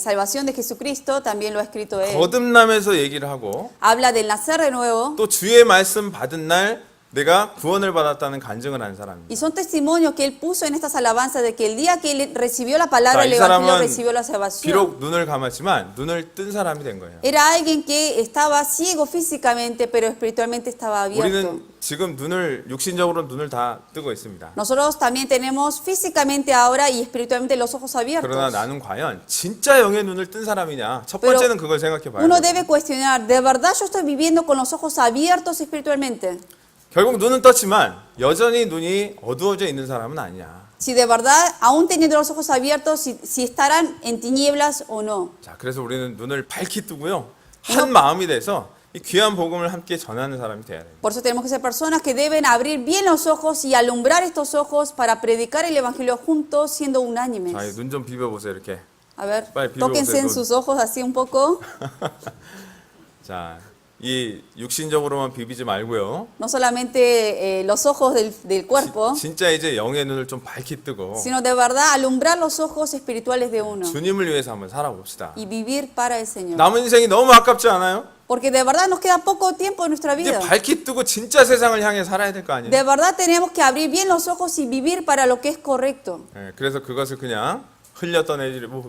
salvación de Jesucristo, también lo ha escrito él. 거듭나면서 얘기를 하고 Habla del nacer de nuevo. 또 주의 말씀 받은 날 내가 구원을 받았다는 간증을 한 사람입니다. Y son testimonios que él puso en estas alabanzas de que el día que él recibió la palabra 자, del 이 Evangelio 사람은 recibió la salvación. 비록 눈을 감았지만 눈을 뜬 사람이 된 거예요. Era alguien que estaba ciego físicamente, pero espiritualmente estaba abierto. 우리는 지금 눈을 육신적으로 눈을 다 뜨고 있습니다. Nosotros también tenemos físicamente ahora y espiritualmente los ojos abiertos. 그러나 나는 과연 진짜 영의 눈을 뜬 사람이냐? 첫 Pero 번째는 그걸 생각해 봐야 Uno 돼요. debe cuestionar, ¿de verdad yo estoy viviendo con los ojos abiertos espiritualmente? 결국 눈은 떴지만 여전히 눈이 어두워져 있는 사람은 아니야. Si de verdad, aún teniendo los ojos abiertos, si estarán en tinieblas o no. 자, 그래서 우리는 눈을 밝히 뜨고요. 한 마음이 돼서 이 귀한 복음을 함께 전하는 사람이 돼야 돼요. Por eso tenemos que ser personas que deben abrir bien los ojos y alumbrar estos ojos para predicar el Evangelio juntos, siendo 자, unánimes. 눈 좀 비벼 보세요, 이렇게. A ver, Vale, tóquense en 눈. sus ojos así un poco. 자, 이 육신적으로만 비비지 말고요. No solamente los ojos del cuerpo, 진짜 이제 영의 눈을 좀 밝히 뜨고 sino de verdad alumbrar los ojos espirituales de uno 주님을 위해서 한번 살아봅시다. y vivir para el Señor. 남은 인생이 너무 아깝지 않아요? Porque de verdad nos queda poco tiempo en nuestra 이제 vida. 밝히 뜨고 진짜 세상을 향해 살아야 될 거 아니에요? De verdad tenemos que abrir bien los ojos y vivir para lo que es correcto. 네, 그래서 그것을 그냥 흘려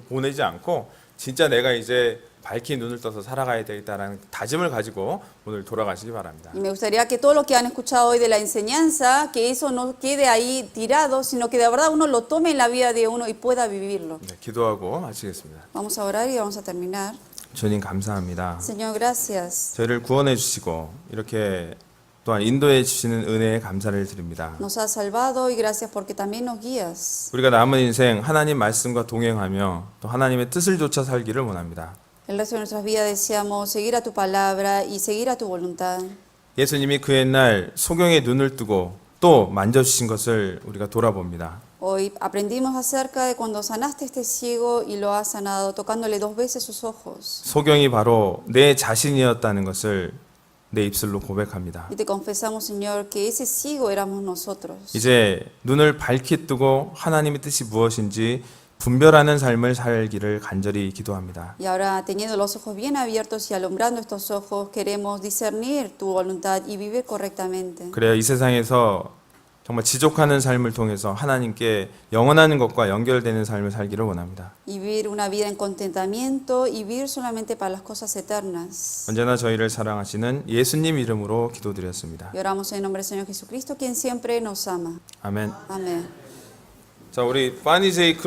보내지 않고 진짜 내가 이제 밝힌 눈을 떠서 살아가야 되겠다라는 다짐을 가지고 오늘 돌아가시기 바랍니다. Y me gustaría que todo lo que han escuchado hoy de la enseñanza, que eso no quede ahí tirado, sino que de verdad uno lo tome en la vida de uno y pueda vivirlo. 네, 기도하고 마치겠습니다. Vamos a orar y vamos a terminar. 주님 감사합니다. Señor, gracias. 저희를 구원해 주시고 이렇게 또한 인도해 주시는 은혜에 감사를 드립니다. Nos has salvado y gracias porque también nos guías. 우리가 남은 인생 하나님 말씀과 동행하며 또 하나님의 뜻을 좇아 살기를 원합니다. El resto de nuestras vidas deseamos seguir a tu palabra y seguir a tu voluntad. 예수님이 그 옛날 소경의 눈을 뜨고 또 만져주신 것을 우리가 돌아봅니다. Hoy aprendimos acerca de cuando sanaste a este ciego y lo has sanado tocándole 2 veces sus ojos. 소경이 바로 내 자신이었다는 것을 내 입술로 고백합니다. Y te confesamos, Señor, que ese ciego éramos nosotros. 이제 눈을 밝히 뜨고 하나님의 뜻이 무엇인지 분별하는 삶을 살기를 간절히 기도합니다. Y ahora, teniendo los ojos bien abiertos y alumbrando estos ojos, queremos discernir tu voluntad y vivir correctamente. 그래야 이 세상에서 정말 지족하는 삶을 통해서 하나님께 영원한 것과 연결되는 삶을 살기를 원합니다. Y vivir una vida en contentamiento y vivir solamente para las cosas eternas. 언제나 저희를 사랑하시는 예수님 이름으로 기도드렸습니다. Y oramos en nombre del Señor Jesucristo, quien siempre nos ama. 아멘. Amén. 자, 우리 파니제이